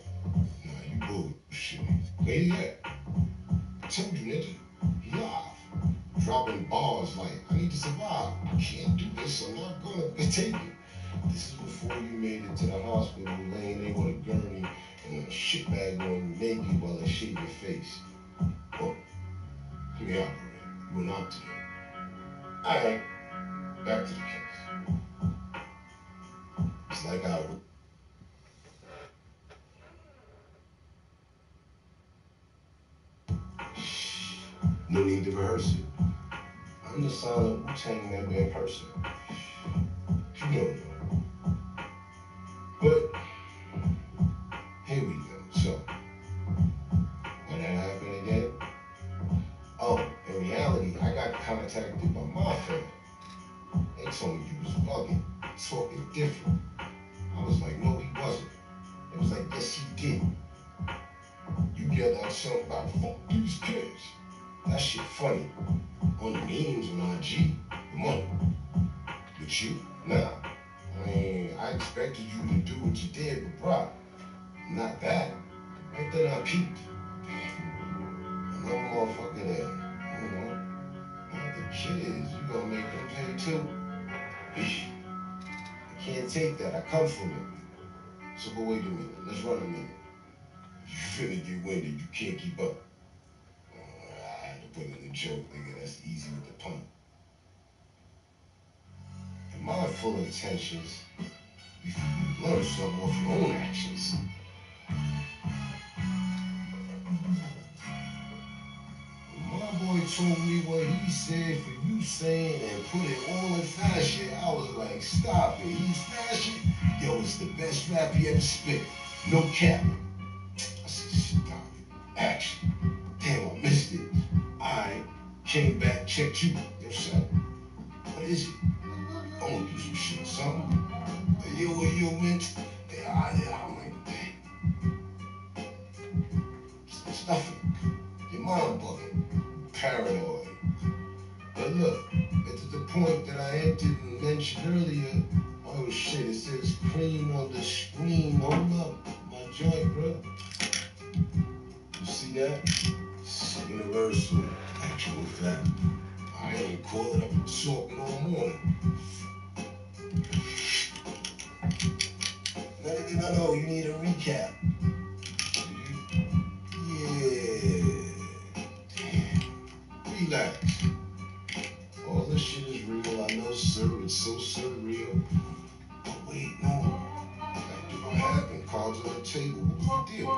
Nah, you bullshit. Where you at? tell you, nigga, he live. Dropping bars like, I need to survive. I can't do this. I'm not gonna take it. This is before you made it to the hospital, laying there with a gurney and a shit bag on naked while they shave your face. Well, let me operate. You went out to them. Alright, back to the case. It's like I would. No need to rehearse it. I'm the silent Wu-Tang member in person. You don't know. But, here we go. So, when that happened again, oh, in reality, I got contacted by my family. They told me you was bugging, talking different. I was like, no, he wasn't. It was like, yes, he did. You yelled out something about fuck these kids. That shit funny. On the memes on IG, the money. But you, nah. I mean, I expected you to do what you did, but bro, not that. Right then I peeped. Another motherfucker there. You know, like the shit is, you gonna make them pay too. I can't take that. I come from it. So, but wait a minute. Let's run a minute. You finna get winded. You can't keep up. I had to put in a joke, nigga. That's easy with the pun. And my full intentions, you learn something off your own actions. My boy told me what he said for you saying and put it all in fashion. I was like, stop it. He's fashion? Yo, it's the best rap he ever spit. No cap. I said, stop it. Action. Damn, I missed it. I came back, checked you. Yo, son, what is it? I'm gonna do some shit, something. Yo, man. I'm like, dang. It's nothing. Your mind bugging. Paranoid. But look, it's at the point that I entered and mentioned earlier. Oh shit, it says cream on the screen. Hold up, my joint, bro. You see that? It's universal, actual fact. I ain't calling up and talking all morning. No, you need a recap. Yeah. Relax. All this shit is real. I know, sir. It's so surreal. But wait, no. That did not happen. Cards on the table. What was the deal?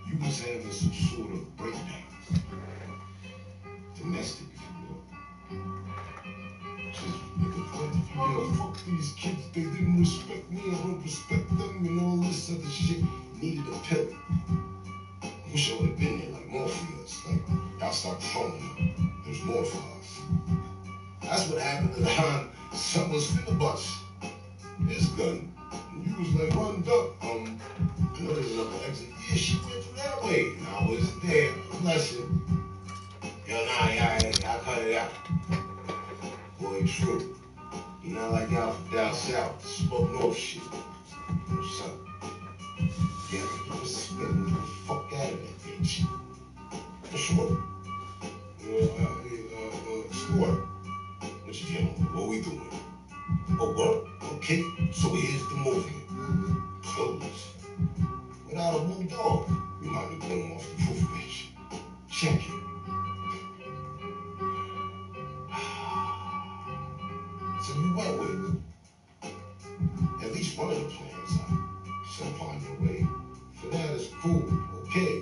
You was having some sort of breakdown. Domestic, if you will. Just, nigga, fuck these kids. They didn't respect me. I don't respect them and all this other shit. Needed a pill. I wish I would have been there, like Morpheus. Like, y'all start cloning. There's more for us. That's what happened to the Han. Son was finna bust his gun. And you was like, run, duck. I know there's another exit. Yeah, she went through that way. And I was there. Bless him. Yo, nah, I cut it out. Boy, true. You know, like y'all from down south. Spoke north shit. Son. Yeah, get the fuck out of that bitch. For sure. Sport. What you dealing with? What we doing? Oh, what? Okay, so here's the movement. Close. Without a bulldog, we might be going off the proof bench. Check it. So you went with at least one of the plans set upon your way. For that is cool, okay.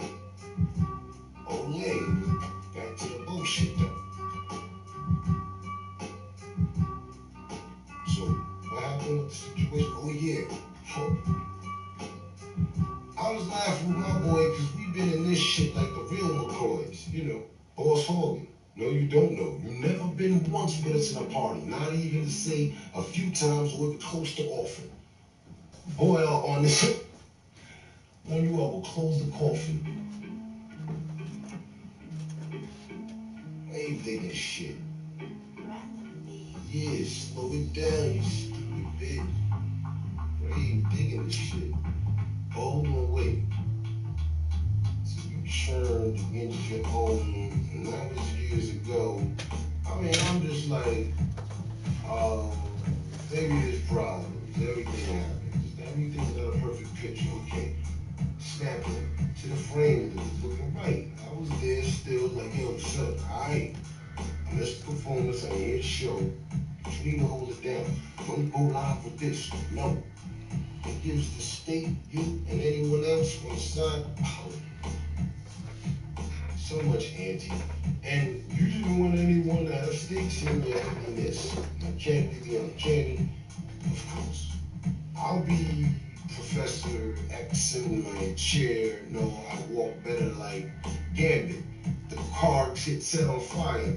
Olay, back to the bullshit though. So, what happened with the situation? Oh yeah, I was laughing with my boy because we've been in this shit like the real McCoys, you know, Boss Hogan. No, you don't know. You've never been once with us in a party, not even to say a few times or even close to often. Boy, on this, when you all will close the coffin. Ain't digging shit. Yeah, slow it down, you stupid bitch. I ain't digging this shit. Hold on, wait. So churned into your own, and that was years ago. I mean, I'm just like, maybe there's problems, everything happens, everything's not a perfect picture, okay? Snap it to the frame that was looking right. I was there still, like, yo, son, alright, let's performance, I ain't show. You need to hold it down. Don't go live with this, no. It gives the state, you, and anyone else on the side, so much anti. And you didn't want anyone to have stakes in your happiness. Now, can't be the uncanny, of course. I'll be Professor X in my chair. No, I walk better like Gambit. The car gets set on fire.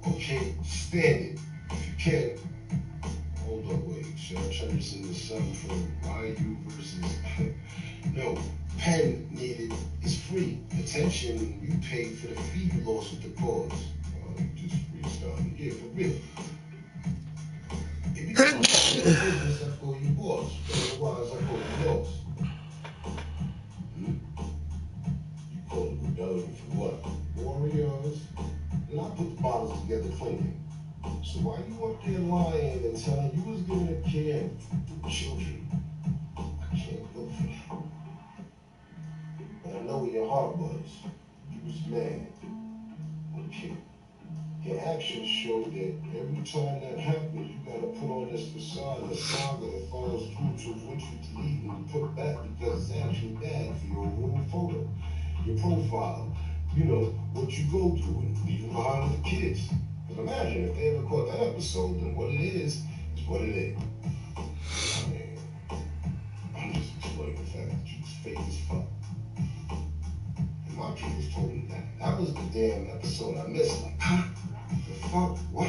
Okay, stand it. If you can. Hold up, wait. Should I turn this into something for Ryu versus... No, pen needed is free. Attention, you pay for the fee you lost with the pause. Just restarting. Yeah, for real. If you don't business, I call you boss. Otherwise, I call you boss. You call it rebellion for what? Warriors? And I put the bottles together cleanly. So why you up there lying and telling you was giving a care to children? I can't go for that. But I know where your heart was. You was mad. Okay. Your actions show that every time that happens, you gotta put on this facade, a saga that follows through to what you delete and put back because it's actually bad for your overall photo, your profile, you know, what you go through and leave behind with the kids. But imagine if they ever caught that episode, then what it is what it is. I mean, I'm just explaining the fact that you was fake as fuck. And my people told me that. That was the damn episode I missed. Like, huh? The fuck? What?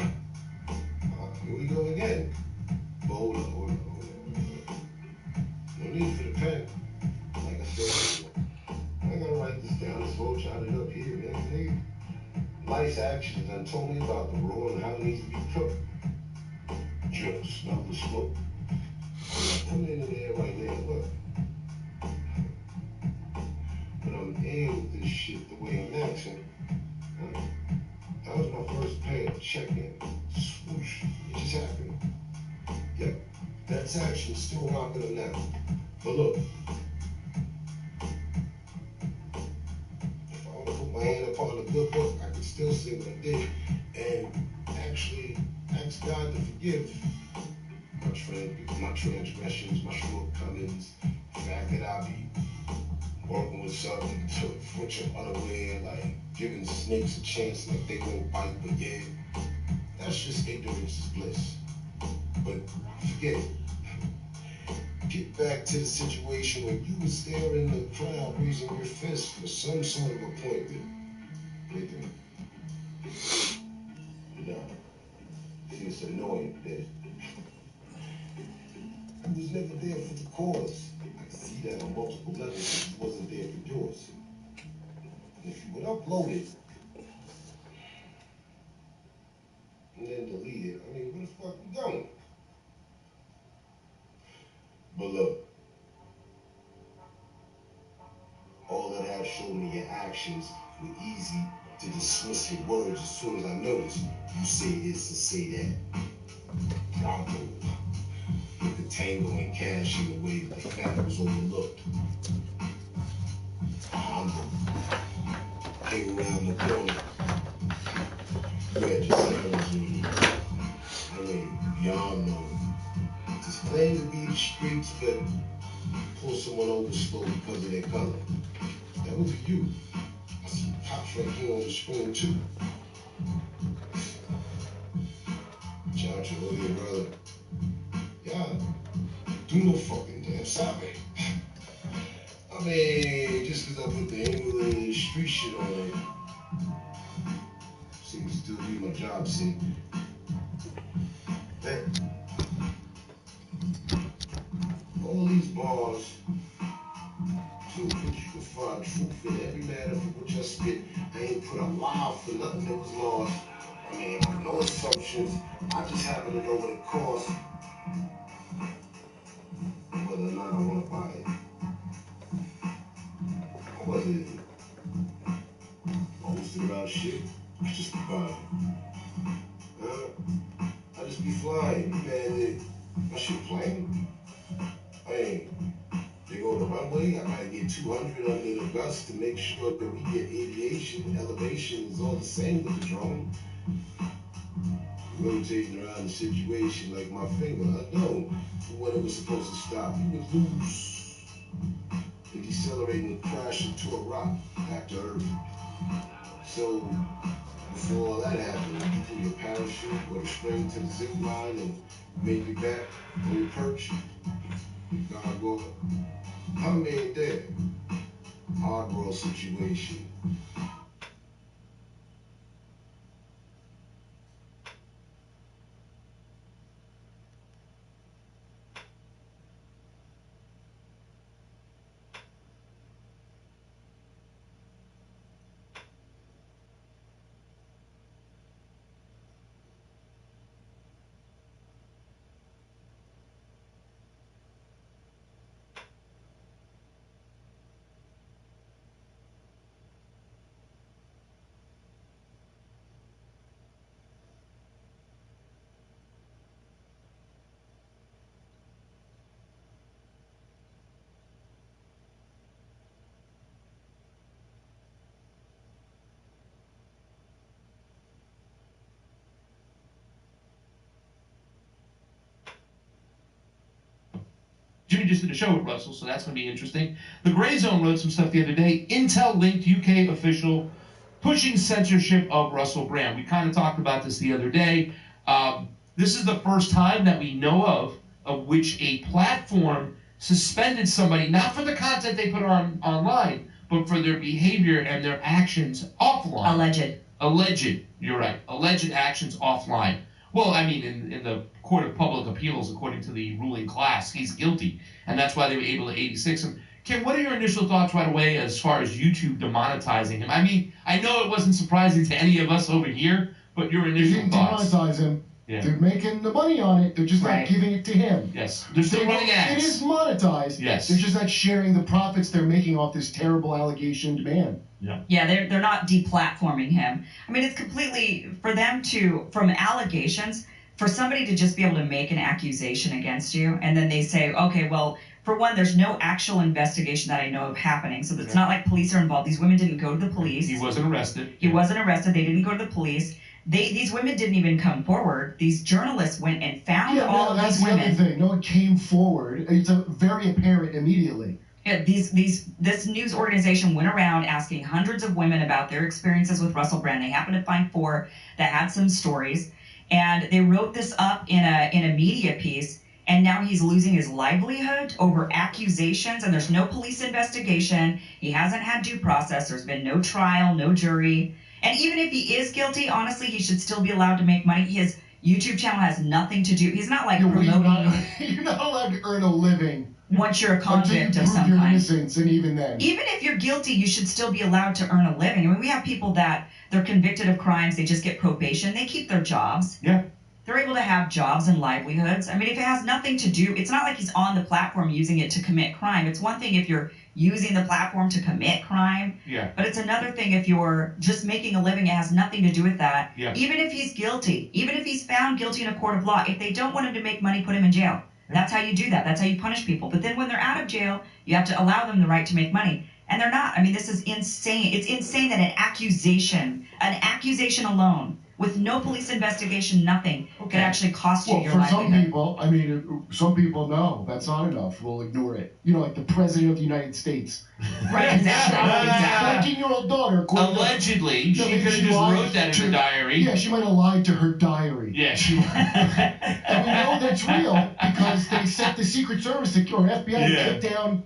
Here we go again. But hold on. No need for the pen. Like I said, I gotta write this down. This whole jot it up here, man. Nice actions done told me about the roll and how it needs to be cooked. Drip, smell the smoke. I'm putting it in there right now. Look. But I'm in with this shit the way I'm acting. That was my first pay check-in. Swoosh. It just happened. Yep. That's action still rocking them now. But look. If I would have put my hand upon the good book, I could still say what I did. And actually ask God to forgive my transgressions, my shortcomings, the fact that I be working with something to put your unaware, like giving snakes a chance like they won't bite, but yeah, that's just ignorance is bliss. But forget it. Get back to the situation where you was there in the crowd raising your fist for some sort of appointment. Nigga. No. See, it's annoying that you was never there for the cause. I can see that on multiple levels that you wasn't there for yours. And if you would upload it and then delete it, I mean, where the fuck we going? But look, all of that showed me your actions were easy to dismiss your words as soon as I noticed you say this and say that. Bravo. You could tango and cash in a way that the fact was overlooked. Humble. Hang around the corner. Red just I mean, beyond love. Just claim to be the streets, but pull someone over slow because of their color. That would be you. I see cops right here on the screen too. Charge your little brother. Yeah, do no fucking damn sorry. I mean, just because I put the English street shit on it, seems to still do my job, see. That, all these bars, to which you can find truth in every matter for which I spit. I ain't put a lie for nothing that was lost. I mean, no assumptions. I just happen to know what it costs. Whether or not I want to buy it. Whether posting about shit. I just be vibing. I just be flying. Man, my shit playing. Hey, they go to the runway. I gotta get 200 under the gust to make sure that we get aviation. Elevation is all the same with the drone. Rotating around the situation like my finger. I know when it was supposed to stop. You would lose. And decelerate and crash into a rock back to Earth. So before all that happened, you pull your parachute or the string to the zip line and make it back on your perch. God go. I made that hard world situation.
Jimmy just did a show with Russell, so that's going to be interesting. The Gray Zone wrote some stuff the other day. Intel linked UK official pushing censorship of Russell Brand. We kind of talked about this the other day. This is the first time that we know of which a platform suspended somebody, not for the content they put online, but for their behavior and their actions offline. Alleged, you're right. Alleged actions offline. Well, I mean, in the Court of Public Appeals, according to the ruling class, he's guilty, and that's why they were able to 86 him. Kim, what are your initial thoughts right away as far as YouTube demonetizing him? I mean, I know it wasn't surprising to any of us over here, but your initial thoughts.
They didn't demonetize him.
Yeah.
They're making the money on it. They're just not giving it to him.
Yes. They're still running ads.
It is monetized.
Yes.
They're just not sharing the profits they're making off this terrible allegation man.
Yeah.
Yeah, they're not deplatforming him. I mean, it's completely, for them to, from allegations, for somebody to just be able to make an accusation against you, and then they say, okay, well, for one, there's no actual investigation that I know of happening, so it's not like police are involved. These women didn't go to the police.
He wasn't arrested.
He wasn't arrested. They didn't go to the police. These women didn't even come forward. These journalists went and found all of these women.
That's the other thing. No one came forward. It's very apparent immediately.
Yeah, this news organization went around asking hundreds of women about their experiences with Russell Brand. They happened to find 4 that had some stories, and they wrote this up in a media piece. And now he's losing his livelihood over accusations, and there's no police investigation. He hasn't had due process. There's been no trial, no jury. And even if he is guilty, honestly, he should still be allowed to make money. His YouTube channel has nothing to do. He's not like promoting.
You're not allowed to earn a living
once you're a convict of some
your
kind.
Innocence, and even then.
Even if you're guilty, you should still be allowed to earn a living. I mean, we have people that they're convicted of crimes. They just get probation. They keep their jobs.
Yeah.
They're able to have jobs and livelihoods. I mean, if it has nothing to do, it's not like he's on the platform using it to commit crime. It's one thing if you're using the platform to commit crime.
Yeah.
But it's another thing if you're just making a living. It has nothing to do with that.
Yeah.
Even if he's guilty, even if he's found guilty in a court of law, if they don't want him to make money, put him in jail. That's how you do that. That's how you punish people. But then when they're out of jail, you have to allow them the right to make money. And they're not. I mean, this is insane. It's insane that an accusation alone, with no police investigation, nothing, could actually cost you your livelihood.
For some people, I mean, some people know that's not enough. We'll ignore it. You know, like the President of the United States.
Right, exactly.
14-year-old daughter.
Allegedly, she could have just wrote that in her diary.
Yeah, she might have lied to her diary.
Yeah, she
And we know that's real because they set the Secret Service or FBI to take down.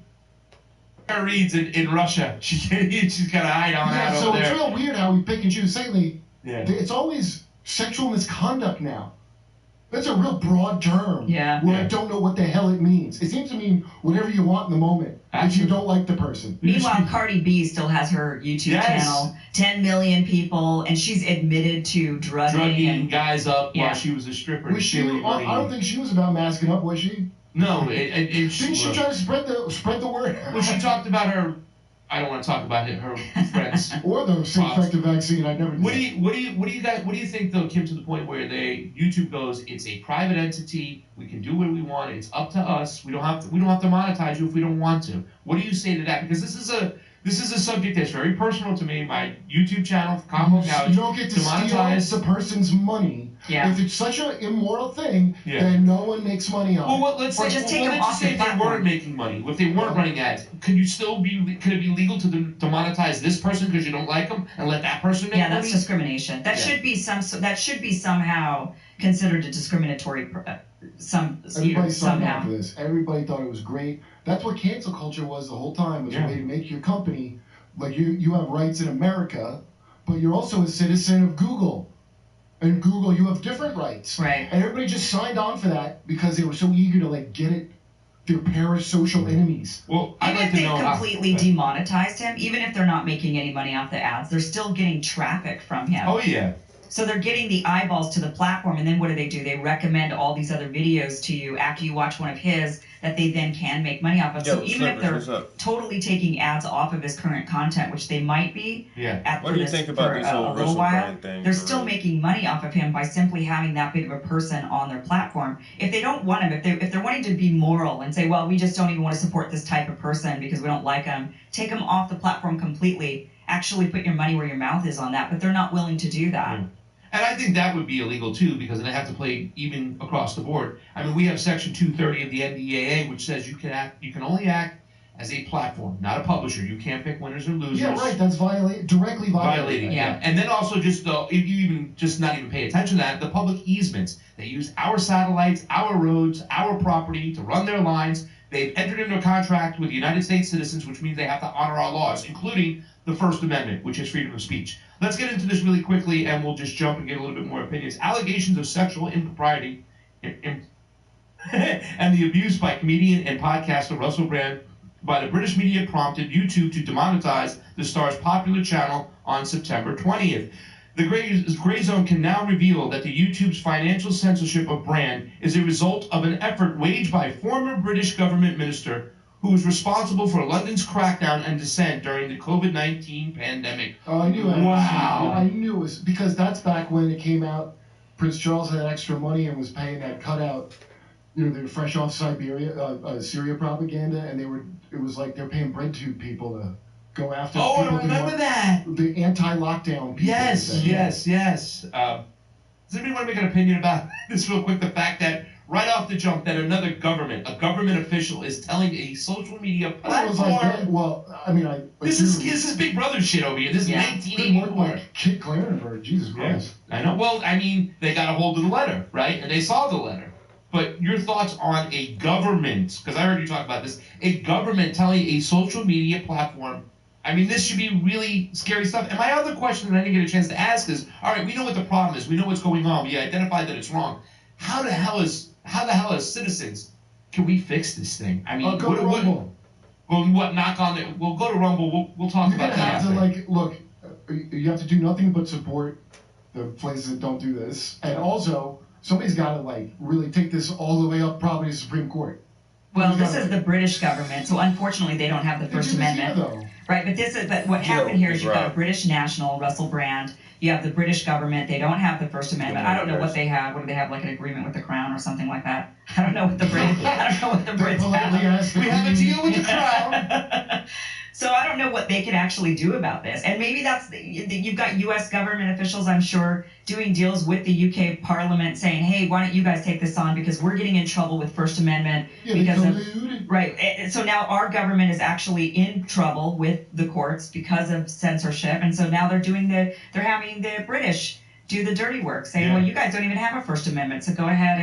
Her reads in Russia. She's got to hide on that
so
over there.
It's real weird how we pick and choose. Secondly,
yeah.
It's always sexual misconduct now. That's a real broad term.
Yeah.
Where I don't know what the hell it means. It seems to mean whatever you want in the moment. If you don't like the person.
Meanwhile, Cardi B still has her YouTube channel, 10 million people, and she's admitted to drugging
guys up while she was a stripper.
Was she? I don't think she was about masking up, was she?
No.
Didn't she try to spread the word?
Well, she talked about her. I don't want to talk about her friend that's.
Or the same effective vaccine. I never.
What do you think though, Kim, to the point where YouTube goes, it's a private entity, we can do what we want, it's up to us, we don't have to monetize you if we don't want to. What do you say to that? Because this is a subject that's very personal to me. My YouTube channel, Combo Couch,
you don't get to steal the person's money.
Yeah.
If it's such an immoral thing,
Yeah.
then no one makes money on it.
Let's
Or
say,
just take them off the
if they
platform.
weren't making money, if they weren't running ads, could it be legal to monetize this person because you don't like them and let that person make
Yeah,
money?
that's discrimination. That should be somehow considered a discriminatory.
Everybody signed
somehow.
up for this. Everybody thought it was great. That's what cancel culture was the whole time. Was a way to make your company like you have rights in America, but you're also a citizen of Google. And Google, you have different rights.
Right.
And everybody just signed on for that because they were so eager to get it. Their parasocial enemies.
Well, I'd
Even
like
if
to
they
know
completely demonetized him, even if they're not making any money off the ads, they're still getting traffic from him.
Oh yeah.
So they're getting the eyeballs to the platform, and then what do? They recommend all these other videos to you after you watch one of his that they then can make money off of.
Yo,
So even if
Slippers,
they're totally taking ads off of his current content, which they might be,
What do you think about this whole
a little
Russell
while,
Brand thing?
they're
for
still
real?
making money off of him by simply having that big of a person on their platform. If they don't want him, if they're wanting to be moral and say, well, we just don't even want to support this type of person because we don't like him, take him off the platform completely. Actually put your money where your mouth is on that, but they're not willing to do that.
And I think that would be illegal too, because they have to play even across the board. I mean, we have Section 230 of the NDAA, which says you can only act as a platform, not a publisher. You can't pick winners and losers.
Yeah, right. That's directly violating.
Yeah. And then also just if you even just not even pay attention to that, the public easements. They use our satellites, our roads, our property to run their lines. They've entered into a contract with United States citizens, which means they have to honor our laws, including the First Amendment, which is freedom of speech. Let's get into this really quickly, and we'll just jump and get a little bit more opinions. Allegations of sexual impropriety and the abuse by comedian and podcaster Russell Brand by the British media prompted YouTube to demonetize the star's popular channel on September 20th. The Gray Zone can now reveal that the YouTube's financial censorship of Brand is a result of an effort waged by a former British government minister who was responsible for London's crackdown and dissent during the COVID-19 pandemic.
Oh, I knew it.
Wow.
I knew it was because that's back when it came out. Prince Charles had extra money and was paying that cutout. They were fresh off Syria propaganda, and it was like they're paying bread tube people to go after.
Oh,
people
I remember that.
The anti-lockdown people.
Yes. Does anybody want to make an opinion about this real quick? The fact that right off the jump that a government official is telling a social media platform. This is Big Brother shit over here. This is 1984.
Kit Clarenberg, Jesus Christ.
I know. Well, I mean, they got a hold of the letter, right? And they saw the letter. But your thoughts on a government, because I heard you talk about this, a government telling a social media platform, I mean, this should be really scary stuff. And my other question that I didn't get a chance to ask is, all right, we know what the problem is. We know what's going on. We identified that it's wrong. How the hell as citizens can we fix this thing? I mean,
go to Rumble.
Knock on it. We'll go to Rumble. We'll talk
You're
about
gonna
that.
have to look. You have to do nothing but support the places that don't do this, and also somebody's got to really take this all the way up, probably to Supreme Court.
Well, this is the British government, so unfortunately they don't have the First Amendment. Right, but what happened here is you've got a British national, Russell Brand. You have the British government. They don't have the First Amendment. I don't know what they have. What do they have, like an agreement with the Crown or something like that? I don't know what the Brits have.
We have a deal with the Crown.
So I don't know what they can actually do about this. And maybe you've got U.S. government officials, I'm sure, doing deals with the UK Parliament saying, hey, why don't you guys take this on because we're getting in trouble with First Amendment. Right. So now our government is actually in trouble with the courts because of censorship. And so now they're having the British do the dirty work, saying, well, you guys don't even have a First Amendment, so go ahead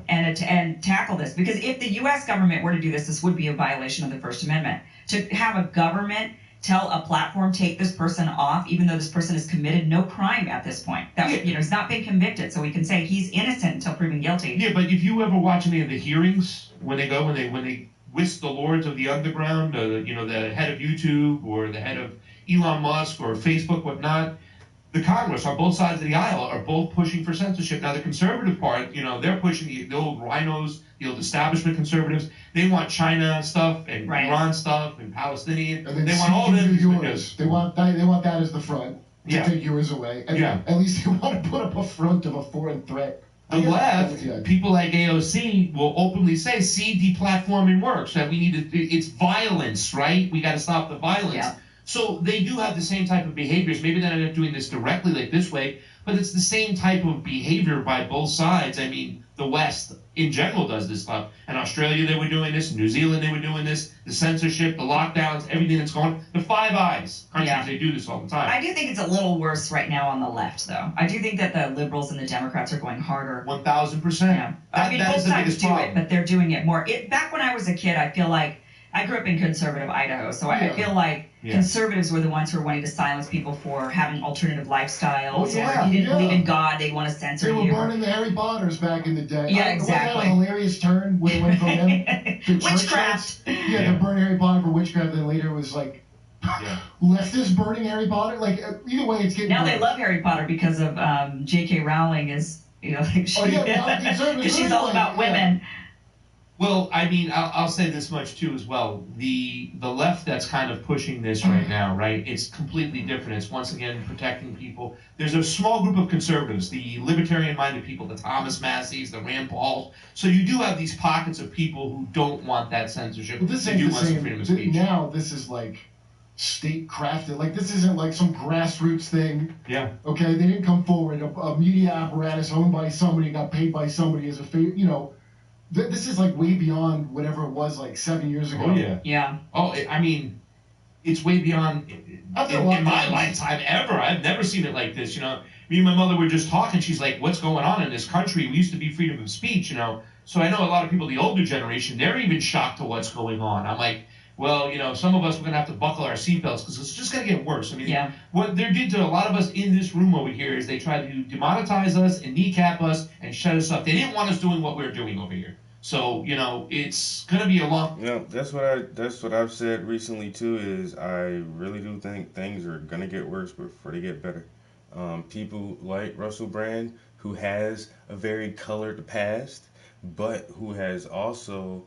and tackle this. Because if the U.S. government were to do this, this would be a violation of the First Amendment. To have a government tell a platform, take this person off, even though this person has committed no crime at this point. He's not been convicted, so we can say he's innocent until proven guilty.
Yeah, but if you ever watch any of the hearings, when they whisk the lords of the underground, the head of YouTube or the head of Elon Musk or Facebook, whatnot, the Congress on both sides of the aisle are both pushing for censorship. Now, the conservative part, they're pushing the old rhinos, the old establishment conservatives. They want China stuff and
Right.
Iran stuff and Palestinian.
And then
They want all them
yours.
because
They want that as the front to
Yeah.
take yours away. And
Yeah.
at least they want to put up a front of a foreign threat.
the
I guess
left,
yeah.
people like AOC will openly say, see, deplatforming works. That we need to, it's violence, right? We got to stop the violence.
Yeah.
So they do have the same type of behaviors. Maybe they're not doing this directly like this way, but it's the same type of behavior by both sides. I mean, the West in general does this stuff. In Australia, they were doing this. In New Zealand, they were doing this. The censorship, the lockdowns, everything that's going on. The Five Eyes countries,
Yeah.
they do this all the time.
I do think it's a little worse right now on the left, though. I do think that the liberals and the Democrats are going harder.
1,000%.
Yeah. I mean, both
is the
sides
biggest
do
problem.
it, but they're doing it more. Back when I was a kid, I feel like I grew up in conservative Idaho, so I
Yeah.
feel like
Yeah.
conservatives were the ones who were wanting to silence people for having alternative lifestyles,
Oh, yeah,
or if you didn't
yeah.
believe in God, they'd want to censor
They were
you.
burning the Harry Potters back in the day.
Yeah,
Wasn't that
exactly.
a hilarious turn when it went from them to church
Witchcraft.
Yeah,
Yeah.
they burned Harry Potter for witchcraft, and later it was like
Yeah.
leftists burning Harry Potter. Like either way, it's getting
Now they
worse.
love Harry Potter because of J.K. Rowling is, like she,
Oh, yeah, now conservatives
because she's all
really
about
like, yeah.
women.
Well, I mean, I'll say this much too as well. The left that's kind of pushing this right now, right? It's completely different. It's once again protecting people. There's a small group of conservatives, the libertarian-minded people, the Thomas Masseys, the Rand Pauls. So you do have these pockets of people who don't want that censorship.
But this
They
ain't
do
the
want some freedom of
same.
speech.
Now this is like state crafted. Like this isn't like some grassroots thing.
Yeah.
Okay, they didn't come forward. A media apparatus owned by somebody, got paid by somebody as a favor. This is like way beyond whatever it was like 7 years ago.
Oh yeah.
Yeah.
Oh, I mean, it's way beyond
After a
in
lot
my
of-
lifetime ever. I've never seen it like this. Me and my mother were just talking. She's like, "What's going on in this country? We used to be freedom of speech, So I know a lot of people, the older generation, they're even shocked to what's going on. I'm like, well, some of us we're gonna have to buckle our seatbelts because it's just gonna get worse. I mean,
Yeah.
what they did to a lot of us in this room over here is they tried to demonetize us and kneecap us and shut us up. They didn't want us doing what we're doing over here. So it's gonna be a long.
Yeah, that's what I've said recently too. Is I really do think things are gonna get worse before they get better. People like Russell Brand, who has a very colored past, but who has also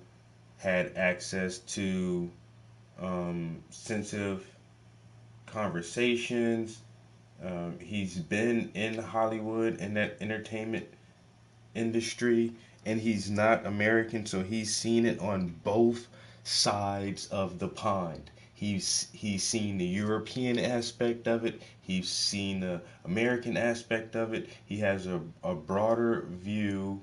had access to sensitive conversations. He's been in Hollywood in that entertainment industry, and he's not American, so he's seen it on both sides of the pond. He's seen the European aspect of it. He's seen the American aspect of it. He has a broader view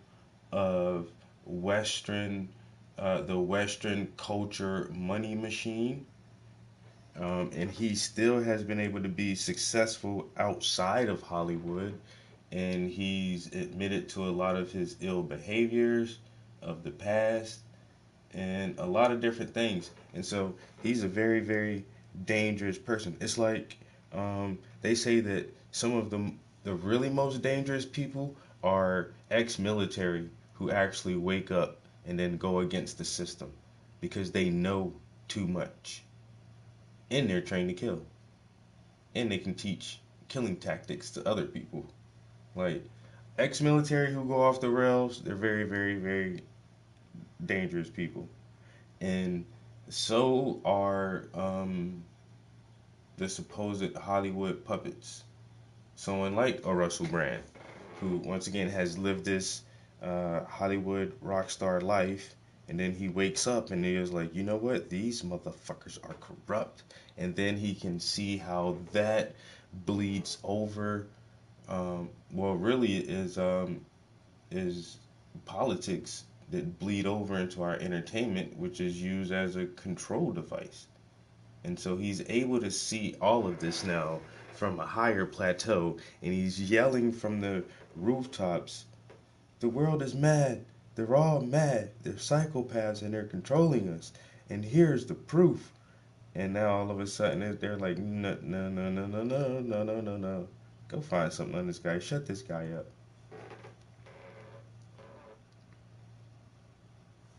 of the Western culture money machine. And he still has been able to be successful outside of Hollywood. And he's admitted to a lot of his ill behaviors of the past and a lot of different things. And so he's a very, very dangerous person. It's like they say that some of the really most dangerous people are ex-military who actually wake up and then go against the system because they know too much. And they're trained to kill. And they can teach killing tactics to other people. Like, ex-military who go off the rails, they're very, very, very dangerous people. And so are the supposed Hollywood puppets. Someone like a Russell Brand, who once again has lived this Hollywood rock star life, and then he wakes up and he is like, you know what, these motherfuckers are corrupt. And then he can see how that bleeds over. Really is politics that bleed over into our entertainment, which is used as a control device. And so he's able to see all of this now from a higher plateau, and he's yelling from the rooftops, the world is mad. They're all mad. They're psychopaths and they're controlling us. And here's the proof. And now all of a sudden they're like, no, no, no, no, no, no, no, no, no, no. Go find something on this guy. Shut this guy up.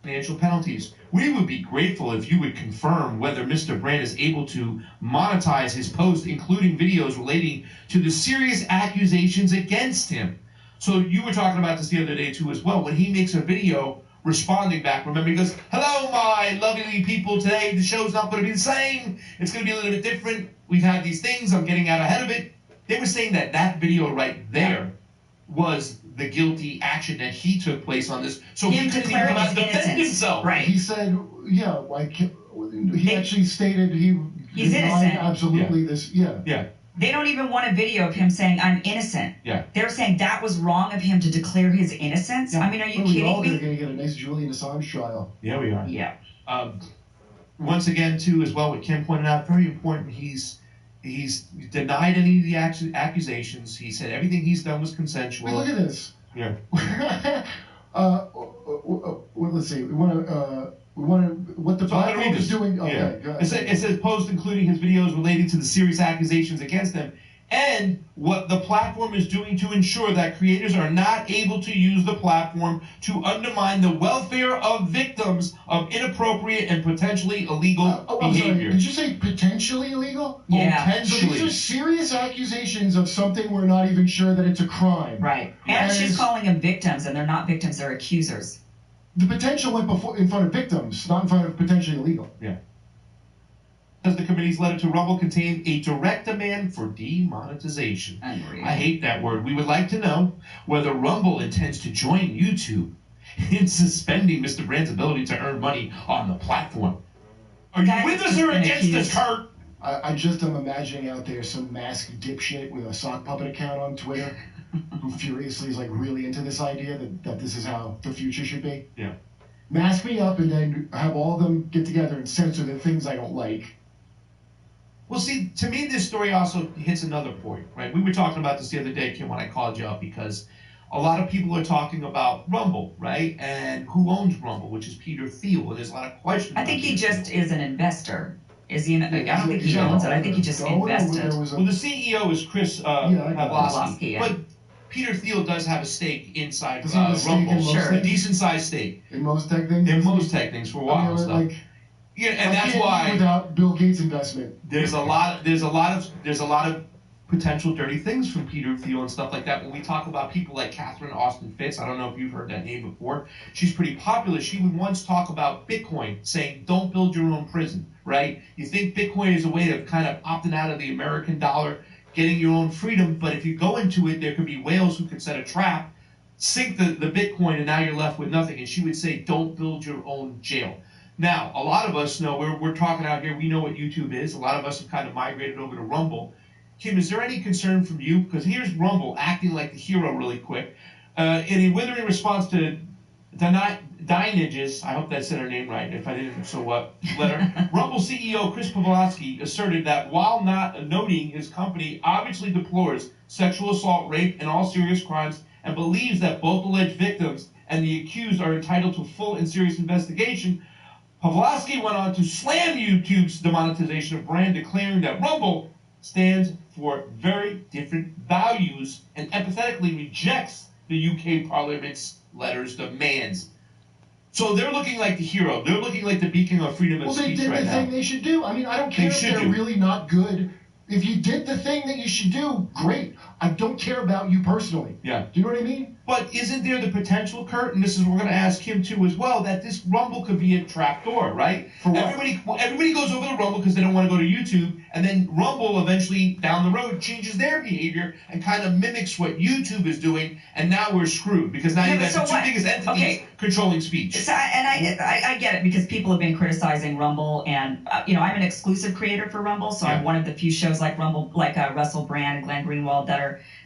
financial penalties. We would be grateful if you would confirm whether Mr. Brand is able to monetize his post, including videos relating to the serious accusations against him. So you were talking about this the other day too as well. When he makes a video responding back, remember he goes, "Hello, my lovely people. Today the show's not going to be the same. It's going to be a little bit different. We've had these things. I'm getting out ahead of it." They were saying that that video right there was the guilty action that he took place on this. So he couldn't even come out and defend himself.
Right.
He said, yeah, like he actually stated
he's
denied
innocent.
absolutely this. Yeah.
Yeah.
They don't even want a video of him saying, "I'm innocent."
Yeah.
They're saying that was wrong of him to declare his innocence. I mean, are you
Well, we're
kidding
all
me?
going to get a nice Julian Assange trial.
Yeah, we are.
Yeah.
Once again, too, as well, what Kim pointed out, very important. He's denied any of the accusations. He said everything he's done was consensual.
Wait, look at this.
Yeah.
Well, let's see. We want to. What the
So I'm gonna
platform
read
is
this.
doing. Okay.
Yeah.
Go
It
ahead.
says post including his videos relating to the serious accusations against him, and what the platform is doing to ensure that creators are not able to use the platform to undermine the welfare of victims of inappropriate and potentially illegal
I'm sorry.
behavior.
Did you say potentially illegal?
Yeah.
So these
Potentially.
are serious accusations of something we're not even sure that it's a crime.
Right. And
As-
she's calling them victims, and they're not victims, they're accusers.
The potential went before in front of victims, not in front of potentially illegal.
Does the committee's letter to Rumble contain a direct demand for demonetization?
Unreal.
I hate that word. We would like to know whether Rumble intends to join YouTube in suspending Mr. Brand's ability to earn money on the platform. Are you
That's
with us
just
or
been
against us,
accused.
Kurt?
I just am imagining out there some masked dipshit with a sock puppet account on Twitter who furiously is like really into this idea that this is how the future should be.
Yeah.
Mask me up and then have all of them get together and censor the things I don't like.
Well, see, to me, this story also hits another point, right? We were talking about this the other day, Kim, when I called you up, because a lot of people are talking about Rumble, right? And who owns Rumble, which is Peter Thiel, and there's a lot of questions.
I think
about
he
Peter
just
Thiel.
is an investor. Is he? I don't think
He's
he
not
owns it.
an
I think he just
owner. No,
invested.
there was a-
Well, the CEO is Chris
I got it.
Pavlovsky,
Pavlovsky, yeah.
but Peter Thiel does have a stake inside
Does he have a stake in
Rumble,
most
Sure.
a decent-sized stake
in most tech things.
in most tech things for a while. and stuff.
like,
Yeah,
I
and that's
can't
why
live without Bill Gates' investment.
there's a lot of potential dirty things from Peter Thiel and stuff like that. When we talk about people like Catherine Austin Fitts, I don't know if you've heard that name before. She's pretty popular. She would once talk about Bitcoin, saying, "Don't build your own prison." Right? You think Bitcoin is a way of kind of opting out of the American dollar, getting your own freedom, but if you go into it, there could be whales who could set a trap, sink the Bitcoin, and now you're left with nothing. And she would say, "Don't build your own jail." Now, a lot of us know, we're talking out here, we know what YouTube is. A lot of us have kind of migrated over to Rumble. Kim, is there any concern from you? Because here's Rumble acting like the hero really quick. In a withering response to Dynages, I hope that said her name right, if I didn't, so what, letter. Rumble CEO Chris Pavlovsky asserted that while not noting his company obviously deplores sexual assault, rape, and all serious crimes, and believes that both alleged victims and the accused are entitled to full and serious investigation, Pavlovsky went on to slam YouTube's demonetization of Brand, declaring that Rumble stands for very different values and empathetically rejects the UK Parliament's letters demands. So they're looking like the hero. They're looking like the beacon of freedom of
Well, they
speech
did
right
the
now.
thing they should do. I mean, I don't care if
should
they're
do.
really not good. If you did the thing that you should do, great. I don't care about you personally.
Yeah.
Do you know what I mean?
But isn't there the potential, Kurt, and this is what we're going to ask him too as well, that this Rumble could be a trapdoor, right?
For what?
Everybody goes over to Rumble because they don't want to go to YouTube, and then Rumble eventually down the road changes their behavior and kind of mimics what YouTube is doing, and now we're screwed because now
Yeah,
you
but
got the
so
two
what?
biggest entities
Okay.
controlling speech.
So, and I get it because people have been criticizing Rumble, and I'm an exclusive creator for Rumble, so
Yeah.
I'm one of the few shows like Rumble, like Russell Brand and Glenn Greenwald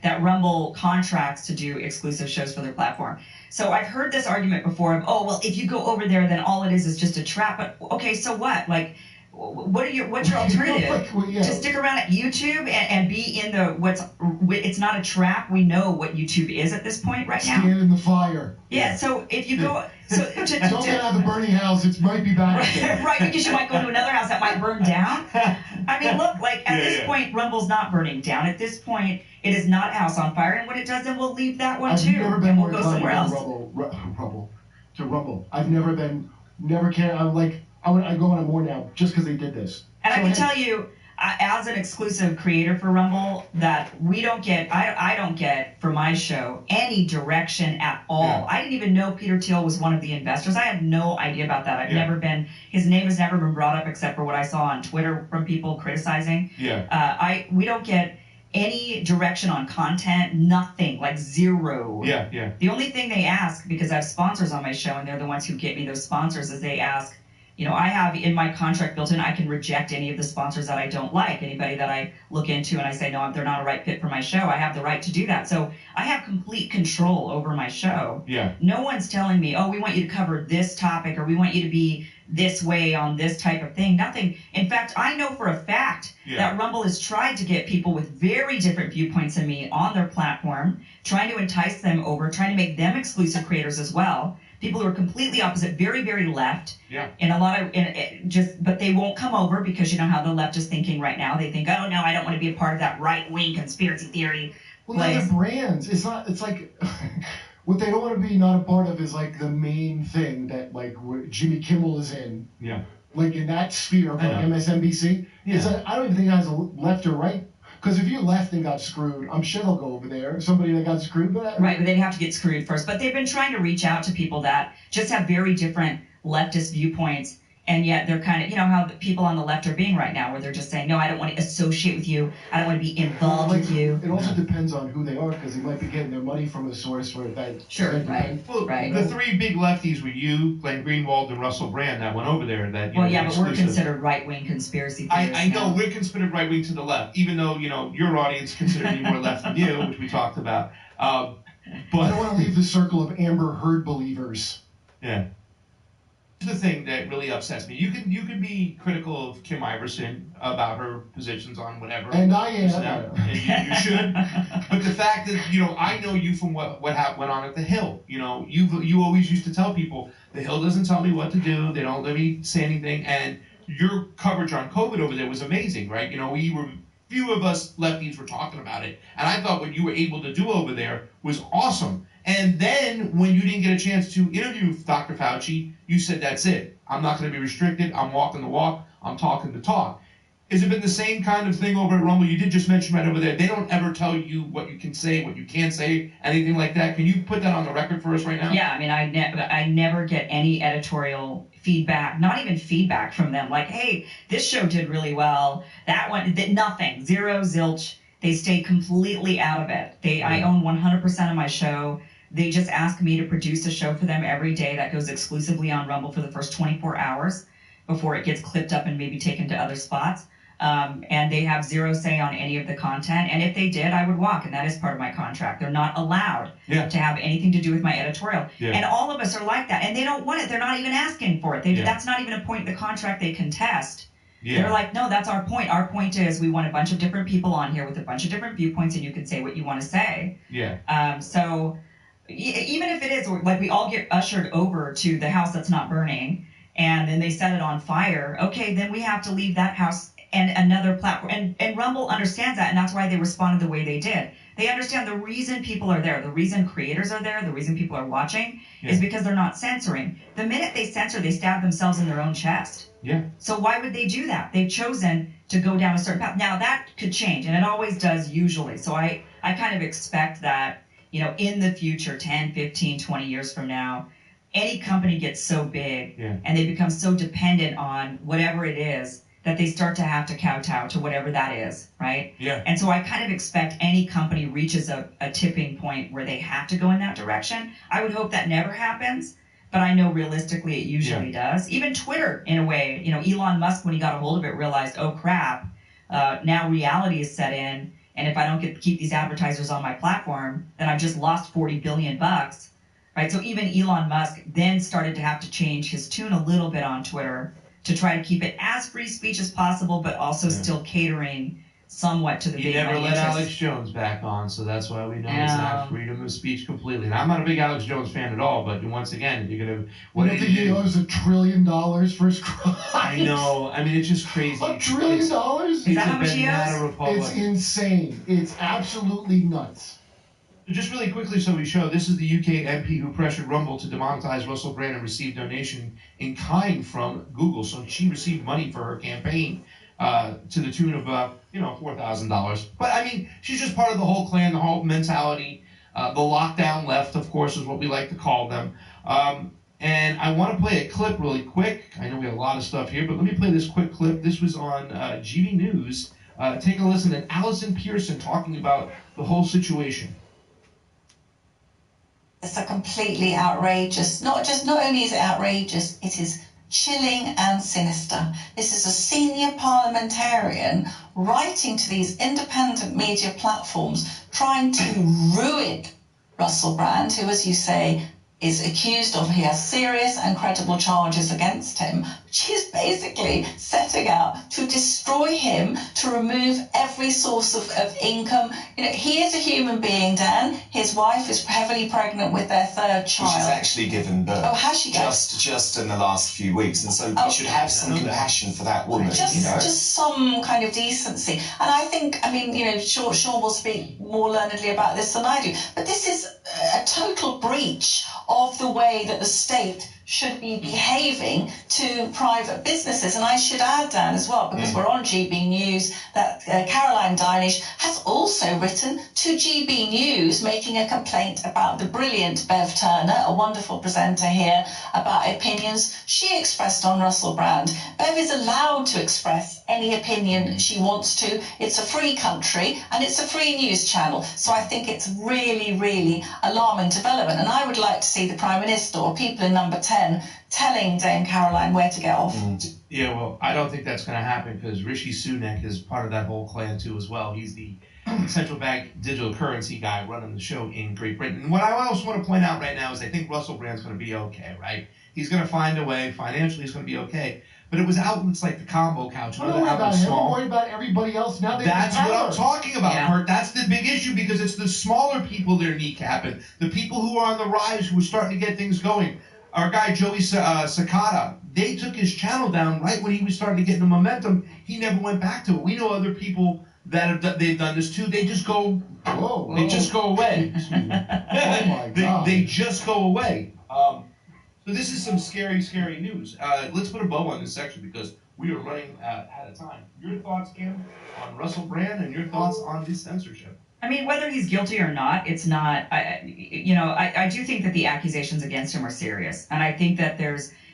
that Rumble contracts to do exclusive shows for their platform. So I've heard this argument before of, oh well, if you go over there, then all it is just a trap. But okay, so what? Like, what's your alternative?
Like, well, yeah.
To stick around at YouTube and be in it's not a trap. We know what YouTube is at this point right now.
Stand in the fire.
Yeah, so if you go,
Don't get out of the burning house. It might be back again.
right, because you might go to another house that might burn down. I mean, look, like at
Yeah,
this
yeah.
point, Rumble's not burning down. At this point, it is not a house on fire, and when it does, then we'll leave that one
I've
too,
never been
and
more
we'll go
inclined
somewhere
to
else.
Rumble to Rumble. I've never cared. I go on it more now just because they did this.
And
So
I can tell you, as an exclusive creator for Rumble, that we don't get, I don't get for my show any direction at all.
Yeah.
I didn't even know Peter Thiel was one of the investors. I had no idea about that. His name has never been brought up except for what I saw on Twitter from people criticizing.
Yeah.
We don't get any direction on content, nothing, like zero.
Yeah.
The only thing they ask, because I have sponsors on my show and they're the ones who get me those sponsors, is they ask, I have in my contract built in, I can reject any of the sponsors that I don't like. Anybody that I look into and I say, no, they're not a right fit for my show, I have the right to do that. So I have complete control over my show.
Yeah.
No one's telling me, oh, we want you to cover this topic or we want you to be this way on this type of thing. Nothing. In fact, I know for a fact that Rumble has tried to get people with very different viewpoints than me on their platform, trying to entice them over, trying to make them exclusive creators as well. People who are completely opposite, very, very left.
Yeah.
And a lot of but they won't come over because you know how the left is thinking right now. They think, oh no, I don't want to be a part of that right wing conspiracy theory.
Well, they're brands. It's like what they don't want to be not a part of is like the main thing that like Jimmy Kimmel is in.
Yeah.
Like in that sphere of like MSNBC.
Yeah.
It's like, I don't even think it has a left or right. Because if you left and got screwed, I'm sure they'll go over there. Somebody that got screwed,
right, but they'd have to get screwed first. But they've been trying to reach out to people that just have very different leftist viewpoints, and yet they're kind of, how the people on the left are being right now, where they're just saying, no, I don't want to associate with you. I don't want to be involved with you.
It also depends on who they are, because they might be getting their money from a source where that.
Sure, right.
Well,
right.
The three big lefties were you, Glenn Greenwald, and Russell Brand that went over there. That
but we're considered right-wing conspircy theorists.
I know we're considered right-wing to the left, even though your audience considered me more left than you, which we talked about. But
I don't want to leave the circle of Amber Heard believers.
Yeah. The thing that really upsets me. You can be critical of Kim Iverson about her positions on whatever.
And I am.
And you should. But the fact that I know you from what went on at the Hill. You always used to tell people the Hill doesn't tell me what to do. They don't let me say anything. And your coverage on COVID over there was amazing, right? Few of us lefties were talking about it, and I thought what you were able to do over there was awesome. And then when you didn't get a chance to interview Dr. Fauci, you said, that's it. I'm not going to be restricted. I'm walking the walk. I'm talking the talk. Has it been the same kind of thing over at Rumble? You did just mention right over there. They don't ever tell you what you can say, what you can't say, anything like that. Can you put that on the record for us right now?
Yeah, I mean, I never get any editorial feedback, not even feedback from them. Like, hey, this show did really well. That one, nothing, zero, zilch. They stay completely out of it. I own 100% of my show. They just ask me to produce a show for them every day that goes exclusively on Rumble for the first 24 hours before it gets clipped up and maybe taken to other spots. And they have zero say on any of the content. And if they did, I would walk, and that is part of my contract. They're not allowed to have anything to do with my editorial.
Yeah.
And all of us are like that, and they don't want it. They're not even asking for it. That's not even a point in the contract they contest.
Yeah.
They're like, no, that's our point. Our point is we want a bunch of different people on here with a bunch of different viewpoints, and you can say what you want to say.
Yeah.
So even if it is, like, we all get ushered over to the house that's not burning, and then they set it on fire, okay, then we have to leave that house and another platform. And Rumble understands that, and that's why they responded the way they did. They understand the reason people are there, the reason creators are there, the reason people are watching is because they're not censoring. The minute they censor, they stab themselves in their own chest.
Yeah.
So why would they do that? They've chosen to go down a certain path. Now, that could change, and it always does usually. So I kind of expect that, in the future, 10, 15, 20 years from now, any company gets so big and they become so dependent on whatever it is that they start to have to kowtow to whatever that is, right?
Yeah.
And so I kind of expect any company reaches a tipping point where they have to go in that direction. I would hope that never happens, but I know realistically it usually does. Even Twitter, in a way, Elon Musk, when he got a hold of it, realized, oh crap, now reality is set in, and if I don't keep these advertisers on my platform, then I've just lost $40 billion, right? So even Elon Musk then started to have to change his tune a little bit on Twitter to try to keep it as free speech as possible, but also still catering somewhat to the big money
never let
interests.
Alex Jones back on, so that's why we know it's not freedom of speech completely. And I'm not a big Alex Jones fan at all, but once again, you're gonna
what did he owes $1 trillion for his crime?
I know. I mean, it's just crazy.
$1 trillion?
Is that how much he owes?
It's insane. It's absolutely nuts.
Just really quickly, so we show, this is the UK MP who pressured Rumble to demonetize Russell Brand and received donation in kind from Google. So she received money for her campaign to the tune of $4,000. But I mean, she's just part of the whole clan, the whole mentality. The lockdown left, of course, is what we like to call them. And I want to play a clip really quick. I know we have a lot of stuff here, but let me play this quick clip. This was on GB News. Take a listen to Alison Pearson talking about the whole situation.
It's a completely outrageous, not only is it outrageous, it is chilling and sinister. This is a senior parliamentarian writing to these independent media platforms, trying to ruin Russell Brand, who, as you say, is accused of, he has serious and credible charges against him. She's basically setting out to destroy him, to remove every source of income. He is a human being, Dan. His wife is heavily pregnant with their third child.
She's actually given birth.
Oh, has she?
Just in the last few weeks, and so we should have some compassion for that woman.
Just some kind of decency. And I think, Sean will speak more learnedly about this than I do, but this is a total breach of the way that the state should be behaving to private businesses. And I should add, Dan, as well, because we're on GB News, that Caroline Dynish has also written to GB News making a complaint about the brilliant Bev Turner, a wonderful presenter here, about opinions she expressed on Russell Brand. Bev is allowed to express any opinion she wants to. It's a free country and it's a free news channel. So I think it's really, really alarming development. And I would like to see the Prime Minister or people in Number 10 telling Dame Caroline where to get off.
Yeah, well, I don't think that's going to happen because Rishi Sunak is part of that whole clan too as well. He's the central bank digital currency guy running the show in Great Britain. And what I also want to point out right now is I think Russell Brand's going to be okay, right? He's going to find a way. Financially, he's going to be okay. But it was outlets like the Combo Couch.
Don't worry about him. Don't worry about everybody else. Now
that's what I'm talking about, Kurt. That's the big issue because it's the smaller people they're kneecapping. The people who are on the rise who are starting to get things going. Our guy Joey Sakata, they took his channel down right when he was starting to get the momentum. He never went back to it. We know other people that they've done this too. They just go. Whoa. They just go away.
Oh my God.
They just go away. So this is some scary, scary news. Let's put a bow on this section because we are running out of time. Your thoughts, Kim, on Russell Brand, and your thoughts on this censorship?
I mean, whether he's guilty or not, it's not. I do think that the accusations against him are serious, and I think that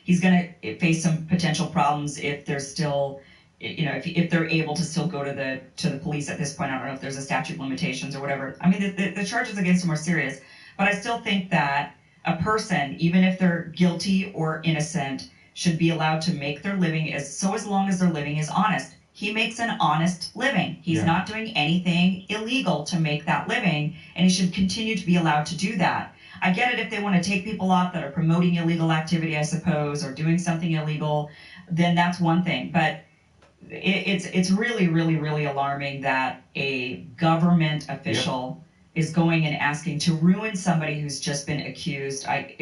he's going to face some potential problems if there's still, if they're able to still go to the police at this point. I don't know if there's a statute of limitations or whatever. I mean, the charges against him are serious, but I still think that a person, even if they're guilty or innocent, should be allowed to make their living as long as their living is honest. He makes an honest living. He's not doing anything illegal to make that living, and he should continue to be allowed to do that. I get it if they want to take people off that are promoting illegal activity, I suppose, or doing something illegal, then that's one thing. But it's really, really, really alarming that a government official is going and asking to ruin somebody who's just been accused. I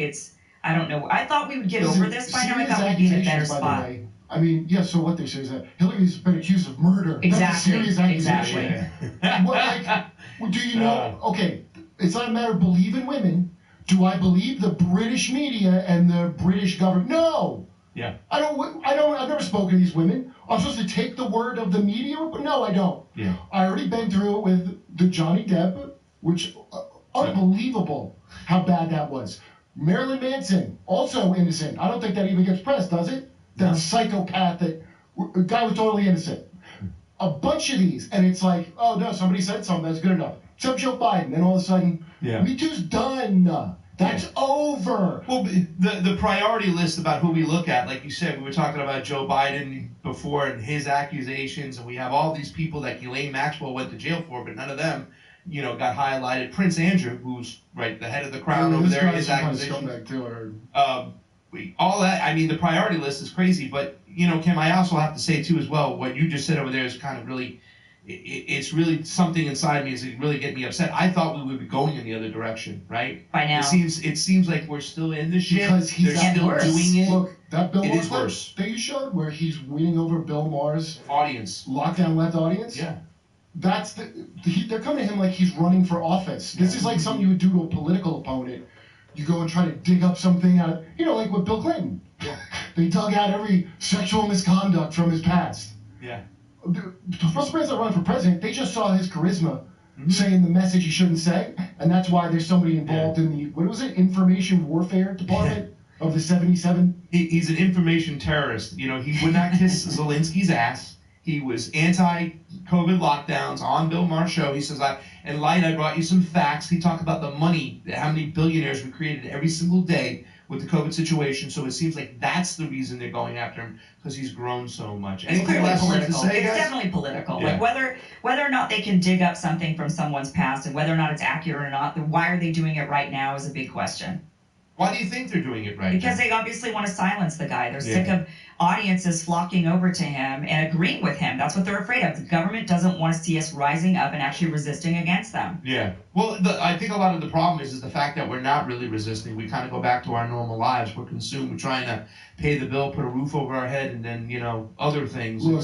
don't know. I thought we would get over this by now. I thought we'd be in a better spot.
I mean, so what they say is that Hillary's been accused of murder.
Exactly.
That's a serious accusation.
Exactly.
Do you know? Okay, it's not a matter of believing women. Do I believe the British media and the British government? No.
Yeah.
I don't. I've never spoken to these women. I'm supposed to take the word of the media, but no, I don't.
Yeah.
I already been through it with the Johnny Depp, which unbelievable how bad that was. Marilyn Manson, also innocent. I don't think that even gets pressed, does it? That psychopath, that guy was totally innocent. A bunch of these, and it's like, oh no, somebody said something that's good enough. Except Joe Biden, then all of a sudden, Me Too's done. That's over.
Well, the priority list about who we look at, like you said, we were talking about Joe Biden before and his accusations, and we have all these people that Ghislaine Maxwell went to jail for, but none of them, got highlighted. Prince Andrew, who's the head of the crown over there, his accusations. All that, I mean, the priority list is crazy, but, Kim, I also have to say, too, as well, what you just said over there is kind of really, it's really something inside me is really getting me upset. I thought we would be going in the other direction, right?
By now.
It seems like we're still in this shit.
Because he's
still doing it.
Look, that Bill Maher clip
worse.
that you showed where he's winning over Bill Maher's
audience,
lockdown left audience.
Yeah.
they're coming to him like he's running for office. This is like something you would do to a political opponent. You go and try to dig up something out of, like with Bill Clinton.
Yeah.
They dug out every sexual misconduct from his past.
Yeah.
Russell Brand's not running for president. They just saw his charisma saying the message he shouldn't say, and that's why there's somebody involved in the, what was it, information warfare department of the 77?
He's an information terrorist. He would not kiss Zelensky's ass. He was anti-COVID lockdowns on Bill Maher's show. He says, in light, I brought you some facts. He talked about the money, how many billionaires we created every single day with the COVID situation. So it seems like that's the reason they're going after him, because he's grown so much.
It's clearly political.
To say,
it's
guys?
definitely political.
Yeah.
Like whether or not they can dig up something from someone's past and whether or not it's accurate or not, why are they doing it right now is a big question.
Why do you think they're doing it right
Because
now?
they obviously want to silence the guy. They're sick of audiences flocking over to him and agreeing with him. That's what they're afraid of. The government doesn't want to see us rising up and actually resisting against them.
Yeah. Well, I think a lot of the problem is the fact that we're not really resisting. We kind of go back to our normal lives. We're consumed. We're trying to pay the bill, put a roof over our head, and then, other things.
Look,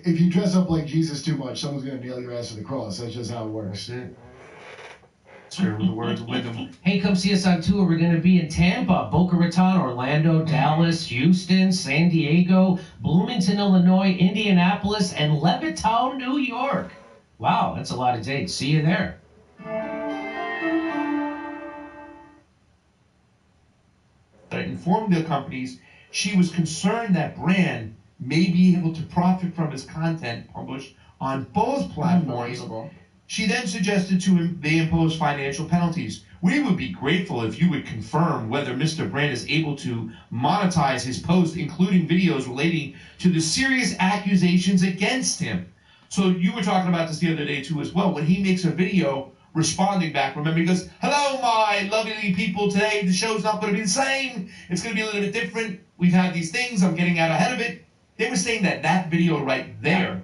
if you dress up like Jesus too much, someone's going to nail your ass to the cross. That's just how it works.
That's it. Sure, with the words of wisdom.
Hey, come see us on tour. We're going to be in Tampa, Boca Raton, Orlando, Dallas, Houston, San Diego, Bloomington, Illinois, Indianapolis, and Levittown, New York. Wow, that's a lot of dates. See you there.
Informed the companies she was concerned that Brand may be able to profit from his content published on both platforms.
Unbelievable.
She then suggested to him they impose financial penalties. We would be grateful if you would confirm whether Mr. Brand is able to monetize his posts, including videos relating to the serious accusations against him. So you were talking about this the other day too as well. When he makes a video responding back, remember, he goes, "Hello, my lovely people. Today the show's not going to be the same. It's going to be a little bit different. We've had these things. I'm getting out ahead of it." They were saying that video right there.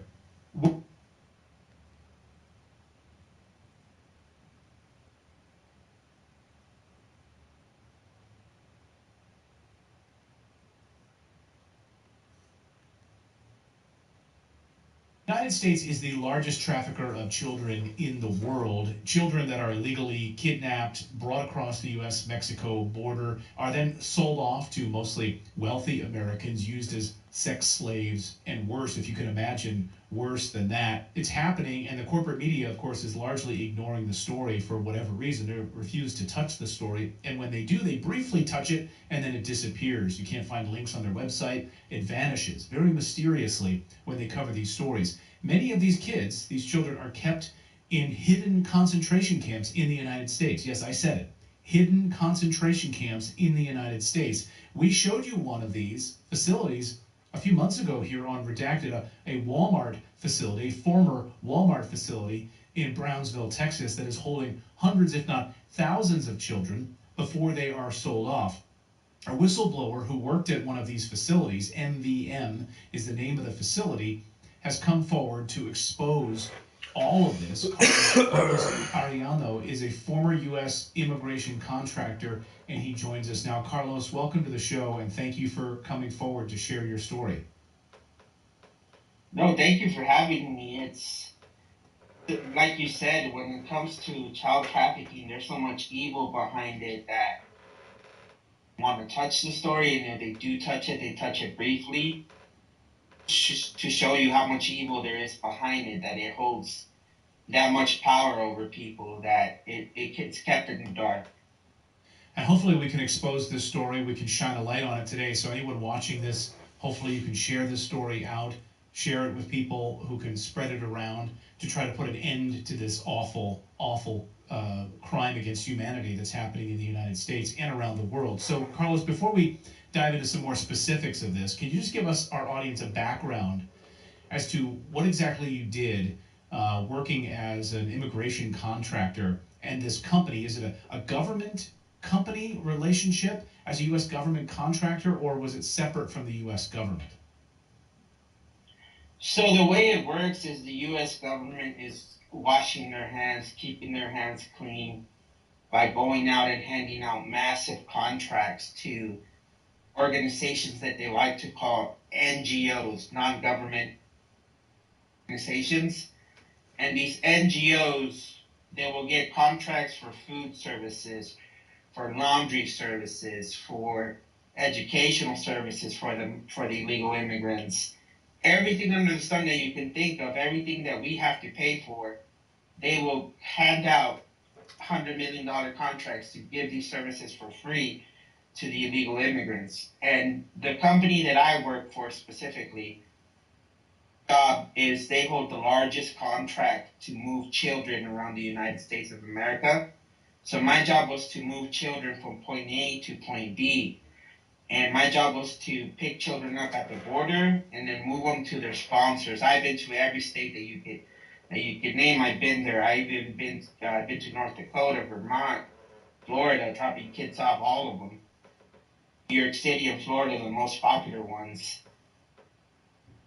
The United States is the largest trafficker of children in the world. Children that are illegally kidnapped, brought across the U.S.-Mexico border, are then sold off to mostly wealthy Americans, used as sex slaves, and worse, if you can imagine, worse than that. It's happening, and the corporate media, of course, is largely ignoring the story for whatever reason. They refuse to touch the story, and when they do, they briefly touch it, and then it disappears. You can't find links on their website. It vanishes very mysteriously when they cover these stories. Many of these kids, these children, are kept in hidden concentration camps in the United States. Yes, I said it. Hidden concentration camps in the United States. We showed you one of these facilities a few months ago here on Redacted, a Walmart facility, a former Walmart facility in Brownsville, Texas, that is holding hundreds, if not thousands of children before they are sold off. A whistleblower who worked at one of these facilities, MVM is the name of the facility, has come forward to expose all of this. Carlos Arellano is a former U.S. immigration contractor, and he joins us now. Carlos, welcome to the show, and thank you for coming forward to share your story.
No, thank you for having me. It's like you said, when it comes to child trafficking, there's so much evil behind it that want to touch the story, and if they do touch it, they touch it briefly to show you how much evil there is behind it, that it holds that much power over people, that it's kept in the dark.
And hopefully we can expose this story, we can shine a light on it today, so anyone watching this, hopefully you can share this story out, share it with people who can spread it around to try to put an end to this awful, awful crime against humanity that's happening in the United States and around the world. So, Carlos, before we dive into some more specifics of this, can you just give us, our audience, a background as to what exactly you did working as an immigration contractor and this company? Is it a government company relationship as a U.S. government contractor, or was it separate from the U.S. government?
So the way it works is the U.S. government is washing their hands, keeping their hands clean by going out and handing out massive contracts to organizations that they like to call NGOs, non-government organizations. And these NGOs, they will get contracts for food services, for laundry services, for educational services for the illegal immigrants. Everything under the sun that you can think of, everything that we have to pay for, they will hand out $100 million contracts to give these services for free to the illegal immigrants. And the company that I work for specifically, job is they hold the largest contract to move children around the United States of America. So my job was to move children from point A to point B. And my job was to pick children up at the border and then move them to their sponsors. I've been to every state that you could name. I've been there. I've even been to North Dakota, Vermont, Florida, dropping kids off, all of them. New York City and Florida are the most popular ones.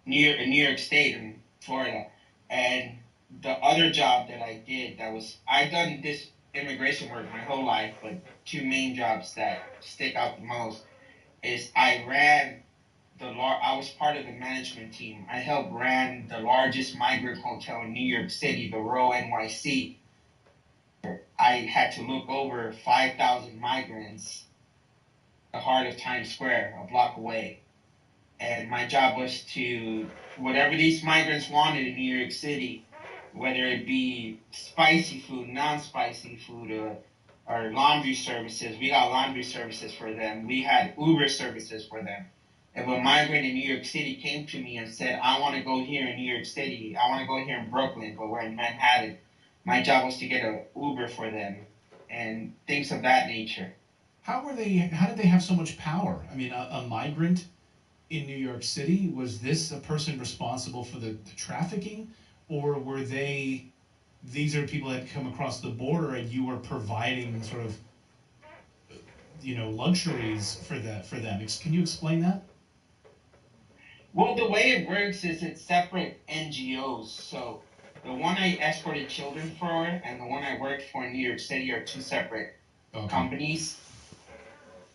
New York State and Florida. And the other job that I did, I've done this immigration work my whole life, but two main jobs that stick out the most is I was part of the management team. I helped ran the largest migrant hotel in New York City, the Row NYC. I had to look over 5,000 migrants in the heart of Times Square, a block away. And my job was to, whatever these migrants wanted in New York City, whether it be spicy food, non-spicy food, or laundry services. We got laundry services for them. We had Uber services for them. If a migrant in New York City came to me and said, I want to go here in New York City, I want to go here in Brooklyn, but we're in Manhattan, my job was to get an Uber for them and things of that nature.
How did they have so much power? I mean, a migrant in New York City, was this a person responsible for the trafficking? Or were these are people that had come across the border and you were providing sort of, luxuries for them? Can you explain that?
Well, the way it works is it's separate NGOs. So the one I escorted children for and the one I worked for in New York City are two separate companies.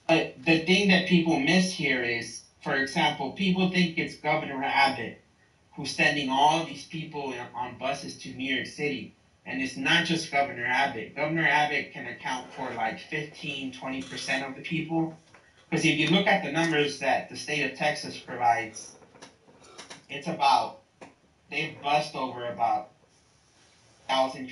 But the thing that people miss here is, for example, people think it's Governor Abbott who's sending all these people on buses to New York City. And it's not just Governor Abbott. Governor Abbott can account for like 15-20% of the people. Because if you look at the numbers that the state of Texas provides, they've bussed over about 1,000 people.